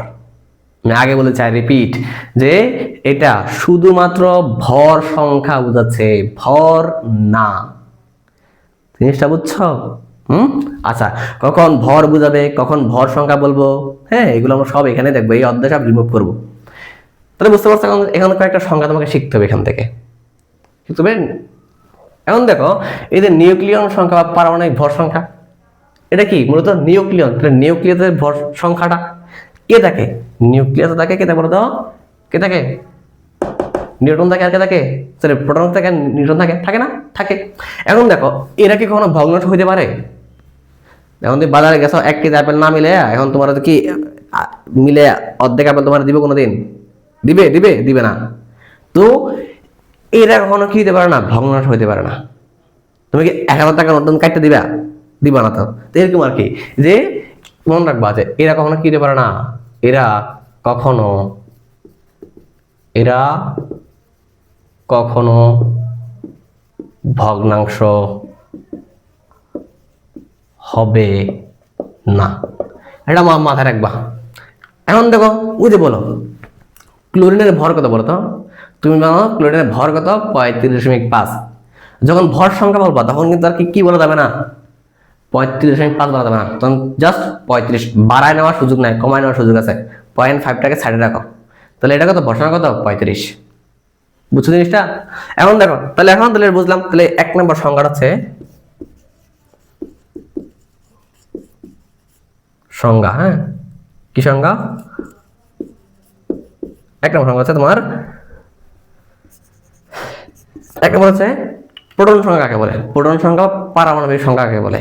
আমি আগে বলেছি, আই রিপিট, যে এটা শুধুমাত্র ভর সংখ্যা বোঝাচ্ছে, ভর না। জিনিসটা বুঝছো? আচ্ছা, কখন ভর বুঝাবে, কখন ভর সংখ্যা বলবো, হ্যাঁ, এগুলো আমরা সব এখানে দেখবো, এই অধ্যায় সব রিমুভ করবো। তাহলে বুঝতে পারছো, এখানে কয়েকটা সংখ্যা তোমাকে শিখতে হবে এখান থেকে, শিখতে হবে। এখন দেখো, এই যে নিউক্লিয়ন সংখ্যা বা পারমাণবিক ভর সংখ্যা, এটা কি মূলত নিউক্লিয়ন। তাহলে নিউক্লিয়াসের ভর সংখ্যাটা কে থাকে? নিউক্লিয়াসে থাকে কে থাকে বলো তো? কে থাকে? নিউটন থাকে। আর কে থাকে? সরি, প্রোটন থাকে, নিউটন থাকে, থাকে না? থাকে। এখন দেখো, এরা কি কখনো ভগ্নাংশ হইতে পারে? এখন তুমি বাজারে গেছো, 1 কেজি আপেল না মিলে, এখন তোমার কি মিলে অর্ধেক আপেল তোমার দিবে কোনোদিন? দিবে? দিবে? দিবে না। তো এরা কখনো কি হইতে পারে না? ভগ্নাংশ হইতে পারে না। তুমি কি 1000 টাকা নোট কাটতে দিবা? দিবা না। তো এরকম আর কি, যে মনে রাখবা যে এরা কখনো কি হতে পারে না, এরা কখনো ভগ্নাংশ হবে না। এটা মাথায় রাখবা। এখন দেখো, ওই যে বলো ক্লোরিনের ভর কত বলো তো? তুমি জানো ক্লোরিনের ভর কত? 35.5। যখন ভর সংখ্যা বলবা তখন কিন্তু আর কি বলা যাবে না, 35.5 বলা যাবে না, তখন জাস্ট 35। বাড়ায় নেওয়ার সুযোগ নাই, কমায় নেওয়ার সুযোগ আছে। 0.5টাকে সাইডে রাখো। তাহলে এটা কত? ভর সংখ্যা কত? 35। বুঝছো জিনিসটা? এখন দেখো, তাহলে বুঝলাম। তাহলে 1 নম্বর সংখ্যাটা হচ্ছে সংজ্ঞা। হ্যাঁ, কি সংজ্ঞা? 1 নম্বর সংখ্যা হচ্ছে তোমার, 1 নম্বর হচ্ছে প্রোটন সংখ্যা কাকে বলে? প্রোটন সংখ্যা, পারমাণবিক সংখ্যা কাকে বলে?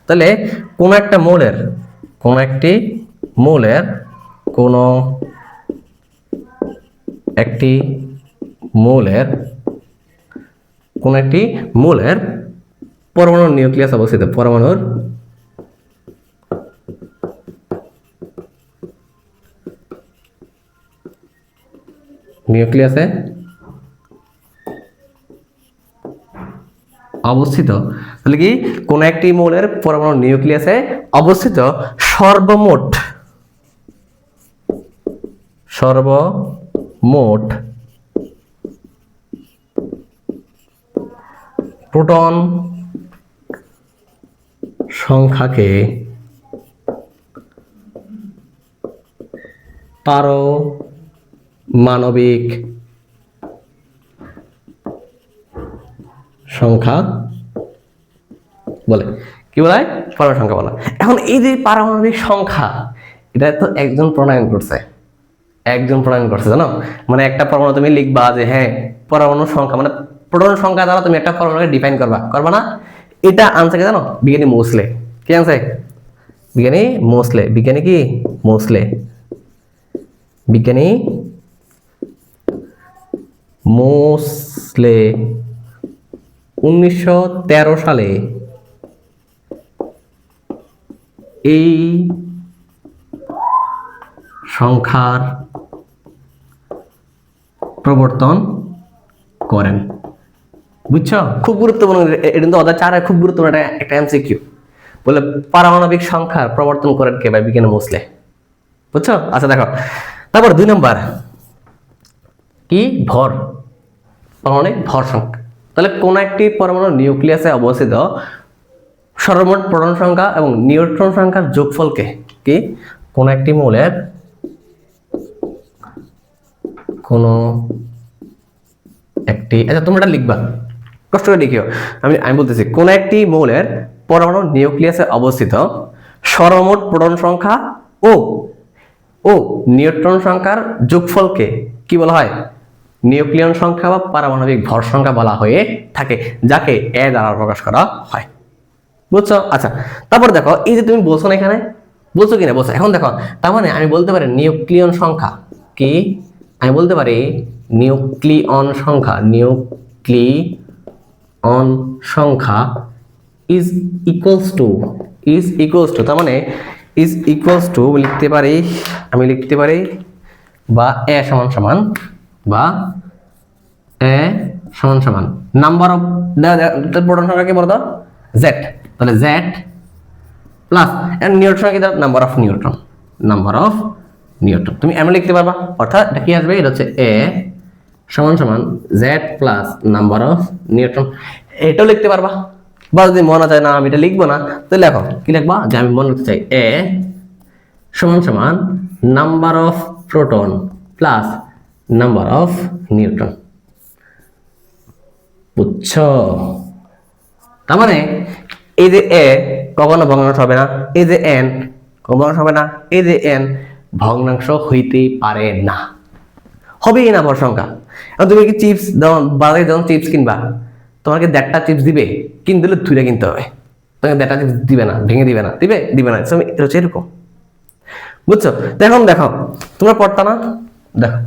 তাহলে কোন একটি মৌলের কোন একটি মৌলের পরমাণুর নিউক্লিয়াস অবস্থিত, পরমাণুর নিউক্লিয়াসে অবস্থিত। তাহলে কি কোন একটি মৌলের পরমাণু নিউক্লিয়াসে অবস্থিত সর্বমোট প্রোটন সংখ্যাকে পারমাণবিক সংখ্যা বলে। কি বলে? পারমাণবিক সংখ্যা বলে। এখন এই যে পারমাণবিক সংখ্যা, এটা তো একজন প্রণয়ন করছে, জানো? মানে একটা পরমাণু তুমি লিখবা যে হ্যাঁ পরমাণু সংখ্যা, মানে প্রোটন সংখ্যা দ্বারা তুমি একটা পরমাণুকে ডিফাইন করবা না? এটা আনছে কে জানো? বিজ্ঞানী মোসলে। কি আনছে? বিজ্ঞানী মোসলে। বিজ্ঞানী 1913 সালে এই সংখ্যার প্রবর্তন করেন। বুঝছো? খুব গুরুত্বপূর্ণ, এটা কিন্তু অধ্যায় 4 খুব গুরুত্বপূর্ণ একটা এমসিকিউ। বলে পারমাণবিক সংখ্যার প্রবর্তন করেন কে? ভাই বিজ্ঞানী মোসলে। বুঝছো? আচ্ছা দেখো, তারপর 2 নম্বর কি? ভর, পারমাণবিক ভর সংখ্যা। তাহলে কোন একটি পরমাণু নিউক্লিয়াসে অবস্থিত সর্বমোট প্রোটন সংখ্যা এবং নিউট্রন সংখ্যার যোগফলকে কি? কোন একটি মৌলের আচ্ছা তোমরা এটা লিখবা, কষ্ট করে লিখিও। আমি বলতেছি, কোন একটি মৌলের পরমাণু নিউক্লিয়াসে অবস্থিত সর্বমোট প্রোটন সংখ্যা ও নিউট্রন সংখ্যার যোগফলকে কি বলা হয়? নিউক্লিয়ন সংখ্যা বা পারমাণবিক ভর সংখ্যা বলা হয়ে থাকে, যাকে এ দ্বারা প্রকাশ করা হয়। বুঝছো? আচ্ছা, তারপর দেখো এই যে তুমি বলছো না এখানে, বলছো কিনা বলছো, এখন দেখো তার মানে আমি বলতে পারি নিউক্লিয়ন সংখ্যা কি, আমি বলতে পারি নিউক্লিয়ন সংখ্যা, নিউক্লিয়ন সংখ্যা ইজ ইকুয়ালস টু তার মানে ইজ ইকুয়ালস টু লিখতে পারি, আমি লিখতে পারি বা এ সমান সমান বা এ সমান সমান নাম্বার অফ প্রোটন সংখ্যা কি বলতো জেড, তাহলে জেড প্লাস এন্ড নিউট্রন সংখ্যা কি দাও নাম্বার অফ নিউট্রন তুমি এমন লিখতে পারবা, অর্থাৎ এটা কি আসবে, এটা হচ্ছে এ সমান সমান Z plus number of neutron, এটাও লিখতে পারবা। বা যদি মনে চায় না আমি এটা লিখবো না, তাহলে লেখো কি লিখবা, যে আমি মনে করতে চাই এ সমান সমান number of proton plus number of neutron. বুঝছো? তার মানে এই যে এ কখনো ভগ্নাংশ হবে না, এই যে এন ভগ্নাংশ হবে না, এই যে এন ভগ্নাংশ হইতেই পারে না, হবেই না ভর সংখ্যা। এখন তুমি কি চিপস বাজারে যখন চিপস কিনবা, তোমাকে 1.5টা চিপস দিবে, কিনতে হলে 2টা কিনতে হবে, তোমাকে 1.5টা চিপস দিবে না, ভেঙে দিবে না, দিবে না, এটা হচ্ছে এরকম। বুঝছো? এখন দেখো তোমরা পড়তা না, দেখো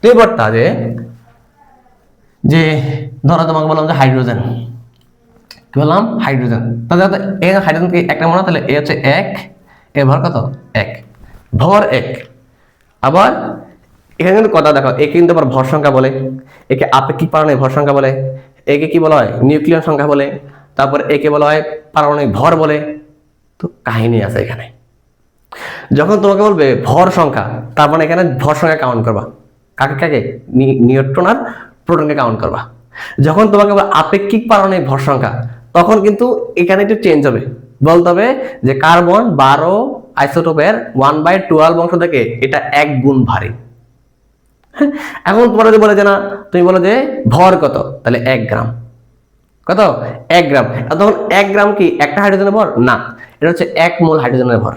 তুমি পড়তা যে ধরো তোমাকে বললাম যে হাইড্রোজেন, কি বললাম হাইড্রোজেন, তাহলে এই হাইড্রোজেন কি একটা মনে, তাহলে এ হচ্ছে 1, এর ভর কত 1, ভর 1। আবার এখানে কিন্তু কথা দেখো, একে কিন্তু আবার ভর সংখ্যা বলে, একে আপেক্ষিক পারমাণবিক ভর সংখ্যা বলে, একে কি বলা হয় নিউক্লিয়ন সংখ্যা বলে, তারপর একে বলা হয় পারমাণবিক ভর বলে। তো কাহিনী আছে এখানে, যখন তোমাকে বলবে ভর সংখ্যা, তার মানে এখানে ভর সংখ্যা কাউন্ট করবা, কাকে নিউট্রন আর প্রোটনকে কাউন্ট করবা। যখন তোমাকে আপেক্ষিক পারমাণবিক ভর সংখ্যা, তখন কিন্তু এখানে একটু চেঞ্জ হবে, বলতে হবে যে কার্বন 12 আইসোটোপের 1/12 অংশ থেকে এটা 1 গুণ ভারী। এখন তোমার যদি বলে যে না, তুমি বলো যে ভর কত, তাহলে 1 গ্রাম, কত 1 গ্রাম, তখন 1 গ্রাম কি একটা হাইড্রোজেনের ভর না, এটা হচ্ছে 1 মোল হাইড্রোজেনের ভর।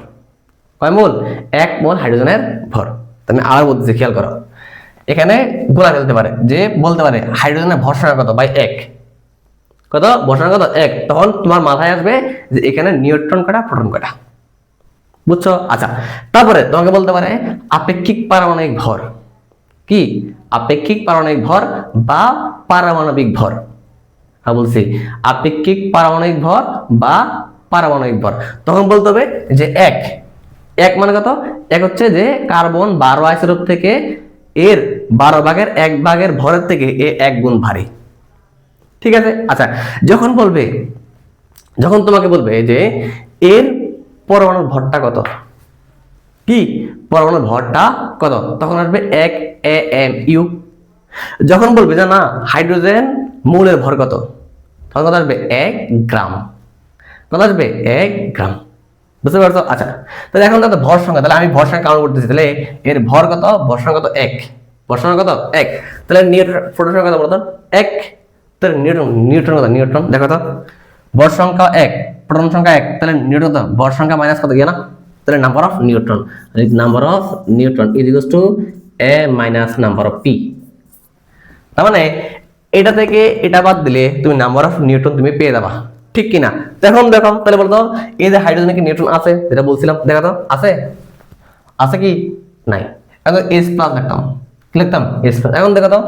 কয় মোল? 1 মোল হাইড্রোজেনের ভর। তুমি আর বলতেছি খেয়াল করো, এখানে গোলা ফেলতে পারে, যে বলতে পারে হাইড্রোজেনের ভর সংখ্যা কত বাই 1, কত ভর সংখ্যা কত 1, তখন তোমার মাথায় আসবে যে এখানে নিউট্রন কটা প্রোটন কটা। বুঝছো? আচ্ছা, তারপরে তোমাকে বলতে পারে আপেক্ষিক পারমাণবিক ভর কি, আপেক্ষিক পারমাণবিক ভর বা পারমাণবিক ভর, বলছি আপেক্ষিক পারমাণবিক ভর বা পারমাণবিক ভর, তখন বলতে হবে যে 1 মানে কত, 1 হচ্ছে যে কার্বন 12 আইসোটোপ থেকে এর 12 ভাগের 1 ভাগের ভরের থেকে এ 1 গুণ ভারী। ঠিক আছে? আচ্ছা, যখন তোমাকে বলবে যে এর পরমাণুর ভরটা কত, কি পরমাণুর ভরটা কত, তখন আসবে 1 AMU। যখন বলবে যে না হাইড্রোজেন মৌলের ভর কত, তখন কত আসবে 1 গ্রাম, কত আসবে 1 গ্রাম। বুঝতে পারছো? আচ্ছা, তাহলে এখন তো ভর সংখ্যা, তাহলে আমি ভর সংখ্যা কাউন্ট করতেছি, তাহলে এর ভর কত, ভর সংখ্যা কত 1, ভর সংখ্যা কত 1, তাহলে প্রোটন সংখ্যা কত বলতো 1, তাহলে নিউট্রন কত, নিউট্রন দেখো তো ভর সংখ্যা 1, প্রোটন সংখ্যা 1, তাহলে নিউট্রন কত, ভর সংখ্যা মাইনাস কত গিয়ে না, তাহলে number of neutron is equals to a minus number of p। তার মানে এটা থেকে এটা বাদ দিলে তুমি নাম্বার অফ নিউট্রন তুমি পেয়ে যাবা, ঠিক কিনা? এখন দেখো তাহলে বলতো এই যে হাইড্রোজেনে কি নিউট্রন আছে, যেটা বলছিলাম, দেখো তো আছে কি নাই, এখন S প্লাস লিখতাম, কি লিখতাম S প্লাস। এখন দেখো তো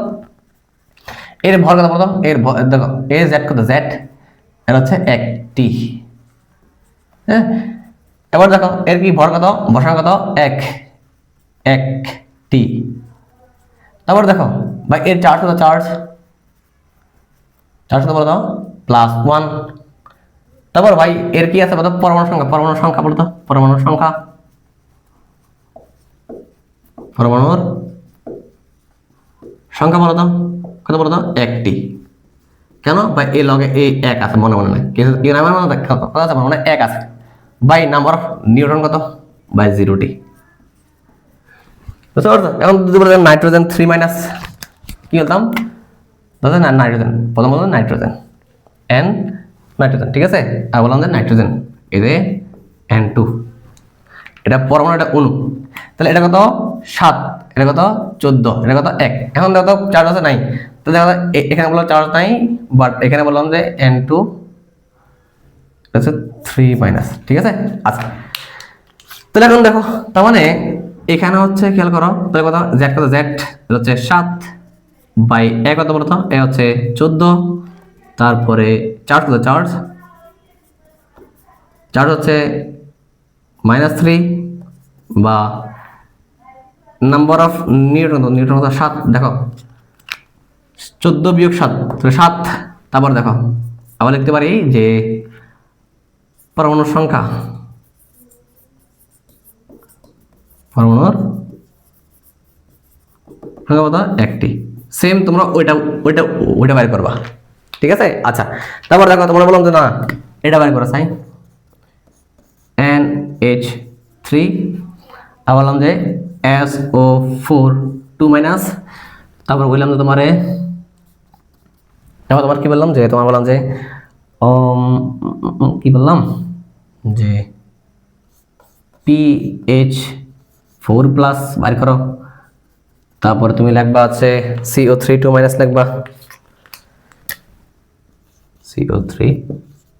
এর ভর কত বলতো, এর ভর দেখো এ জেড কত, জেড এর হচ্ছে 1T। হ্যাঁ, এবার দেখো এর কি ভর কত, ভর সংখ্যা কত 1T। তারপর দেখো ভাই এর চার্জ কত, চার্জ কত বলো তো +1। তারপর ভাই এর কি আছে বলতো, পরমাণু সংখ্যা বলতো, পরমাণুর সংখ্যা বলতো কত বলতো 1T। কেন ভাই এই লগে এই 1 আছে, মনে নাই কি নাম মনে কথা আছে, মনে 1 আছে বাই নাম্বার অফ নিউট্রন কত বাই 0T। বুঝতে পারছো? এখন যদি বলতাম নাইট্রোজেন 3 মাইনাস, কি বলতাম ধরো না নাইট্রোজেন, প্রথম বলতাম নাইট্রোজেন নাইট্রোজেন, ঠিক আছে, আর বললাম যে নাইট্রোজেন এই যে N2, এটা পরমাণু, এটা অণু, তাহলে এটা কত 7, এটা কত 14, এটা কত 1। এখন দেখো চার্জ আছে নাই, তো দেখা যায় এখানে বললাম চার্জ নাই, বাট এখানে বললাম যে N2 হচ্ছে 3 মাইনাস, ঠিক আছে। আচ্ছা তাহলে এখন দেখো, তার মানে এখানে হচ্ছে খেয়াল করো, তাহলে কত জেড, কত জেড হচ্ছে 7 বাই এ কত বলতো, এ হচ্ছে 14, তারপরে চার্জ কত, চার্জ চার্জ হচ্ছে -3 বা নাম্বার অফ নিউট্রন, নিউট্রন হচ্ছে 7, দেখো 14 বিয়োগ 7 তাহলে 7, তারপর দেখো আবার লিখতে পারি যে পরমাণুর সংখ্যা, পরমাণুর সংখ্যা কত, একটি। সেম তোমরা ওইটা ওইটা ওইটা বাইর করবা, ঠিক আছে। আচ্ছা তারপর দেখো তোমরা বললাম যে না এটা বাইর করো, সাই NH3, আর বললাম যে SO4 2 মাইনাস, তারপর বললাম যে তোমার কি বললাম যে তোমার বললাম যে কি বললাম যে PH4 প্লাস বাইর করো, তারপর তুমি লিখবা আছে CO3 2 মাইনাস, লিখবা CO3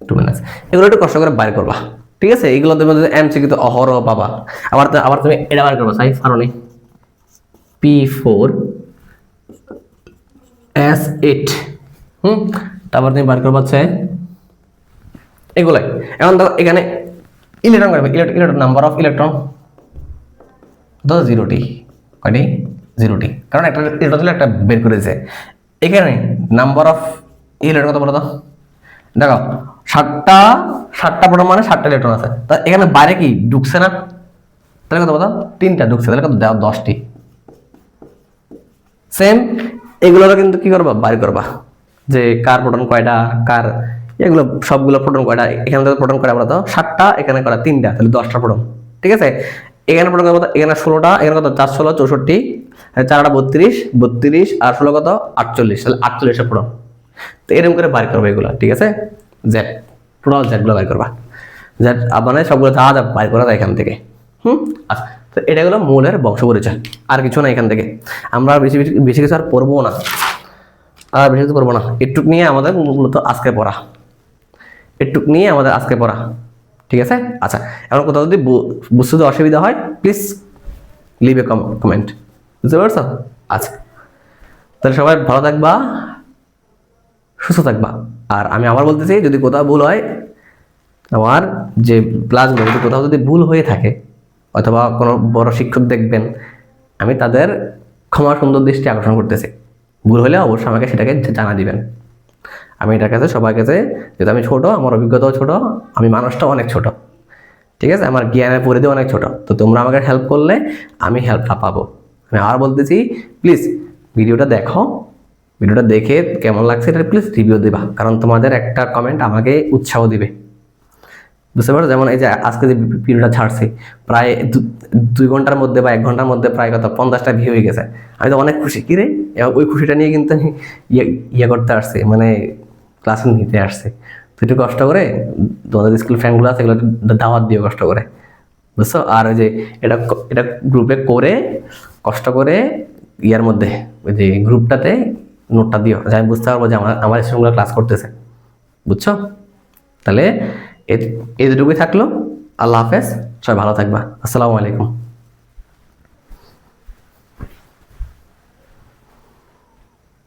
2 মাইনাস, এগুলো একটু কষ্ট করে বাইর করবা, ঠিক আছে। এগুলো তুমি এমসিকিউ তো অহরহ পাবা। আবার তুমি এটা বাইর করবা, সাই ফারনি P4 S8, তারপর তুমি বার করবা হচ্ছে এগুলাই। এখন দেখো এখানে ইলেকট্রন করবে, ইলেকট্রন নাম্বার অফ ইলেকট্রন ধরো 0টি, কয়টি 0টি, কারণ একটা ইলেকট্রন ছিল, একটা বের করেছে। এখানে নাম্বার অফ ইলেকট্রন কত বলো তো, দেখো 7টা প্রোটন মানে 7টা ইলেকট্রন আছে, তা এখানে বাইরে কি ঢুকছে না, তাহলে কত বলো 3টা ঢুকছে, তাহলে কত 10টি। সেম এগুলোরও কিন্তু কি করবা, বাইর করবা যে কার প্রোটন কয়টা, কার এগুলো সবগুলো প্রোটন কয়টা, এখানে তো প্রোটন কয়টা বলো তো 7টা, এখানে কয়টা 3টা, তাহলে 10টা প্রোটন, ঠিক আছে। এখানে প্রোটন কত, এখানে 16টা, এখানে কত 4 16 64, 4টা 32 আর 16 কত 48, তাহলে 48টা প্রোটন। তো এরকম করে বাইর করবে এগুলো, ঠিক আছে। জেড টোটাল জেডগুলো বাইর করবা, জেড মানে সবগুলো যা যা বাইর করা যায় এখান থেকে। আচ্ছা তো এটা হলো মৌলের বংশ পরিচয়, আর কিছু না এখান থেকে। আমরা বেশি বেশি কিছু আর পড়বো না, একটুক নিয়ে আমাদের মূলত আজকে পড়া, ঠিক আছে। আচ্ছা এখন কোথাও যদি বুঝতে অসুবিধা হয় প্লিজ লিভ এ কমেন্ট, বুঝতে পারছো। আচ্ছা তাহলে সবাই ভালো থাকবা, সুস্থ থাকবা। আর আমি আবার বলতেছি, যদি কোথাও ভুল হয়, আমার যে ক্লাসগুলো যদি কোথাও যদি ভুল হয়ে থাকে, অথবা কোনো বড় শিক্ষক দেখবেন, আমি তাদের ক্ষমা সুন্দর দৃষ্টি আকর্ষণ করতেছি। ভুল হলে অবশ্যই আমাকে সেটাকে জানা দিবেন। আমি এটার কাছে সবার কাছে, যেহেতু আমি ছোট, আমার অভিজ্ঞতাও ছোট, আমি মানুষটাও অনেক ছোট, ঠিক আছে, আমার জ্ঞানের পরিধিও অনেক ছোট। তো তোমরা আমাকে হেল্প করলে আমি হেল্পটা পাবো। আমি আর বলতেছি প্লিজ ভিডিওটা দেখো, ভিডিওটা দেখে কেমন লাগছে এটা প্লিজ রিভিউ দিবা, কারণ তোমাদের একটা কমেন্ট আমাকে উৎসাহ দিবে, বুঝতে পারো। যেমন এই যে আজকে যে ভিডিওটা ছাড়ছি, প্রায় 2 ঘন্টার মধ্যে বা 1 ঘন্টার মধ্যে প্রায় কত 50টা ভিউ হয়ে গেছে। আমি তো অনেক খুশি, কি রে, ওই খুশিটা নিয়ে কিন্তু আমি ইয়ে করতে আসছি, মানে ক্লাস নিতে আসছি। তো একটু কষ্ট করে তোমাদের স্কুল ফ্রেন্ডগুলো আছে, এগুলো দাওয়াত দিও কষ্ট করে, বুঝছো। আর ওই যে এটা গ্রুপে করে কষ্ট করে ইয়ার মধ্যে ওই যে গ্রুপটাতে নোটটা দিও, যে আমি বুঝতে পারবো যে আমার স্টুডেন্টগুলো ক্লাস করতেছে, বুঝছো। তাহলে এতটুকুই থাকলো। আল্লাহ হাফেজ, সবাই ভালো থাকবা। আসসালামু আলাইকুম।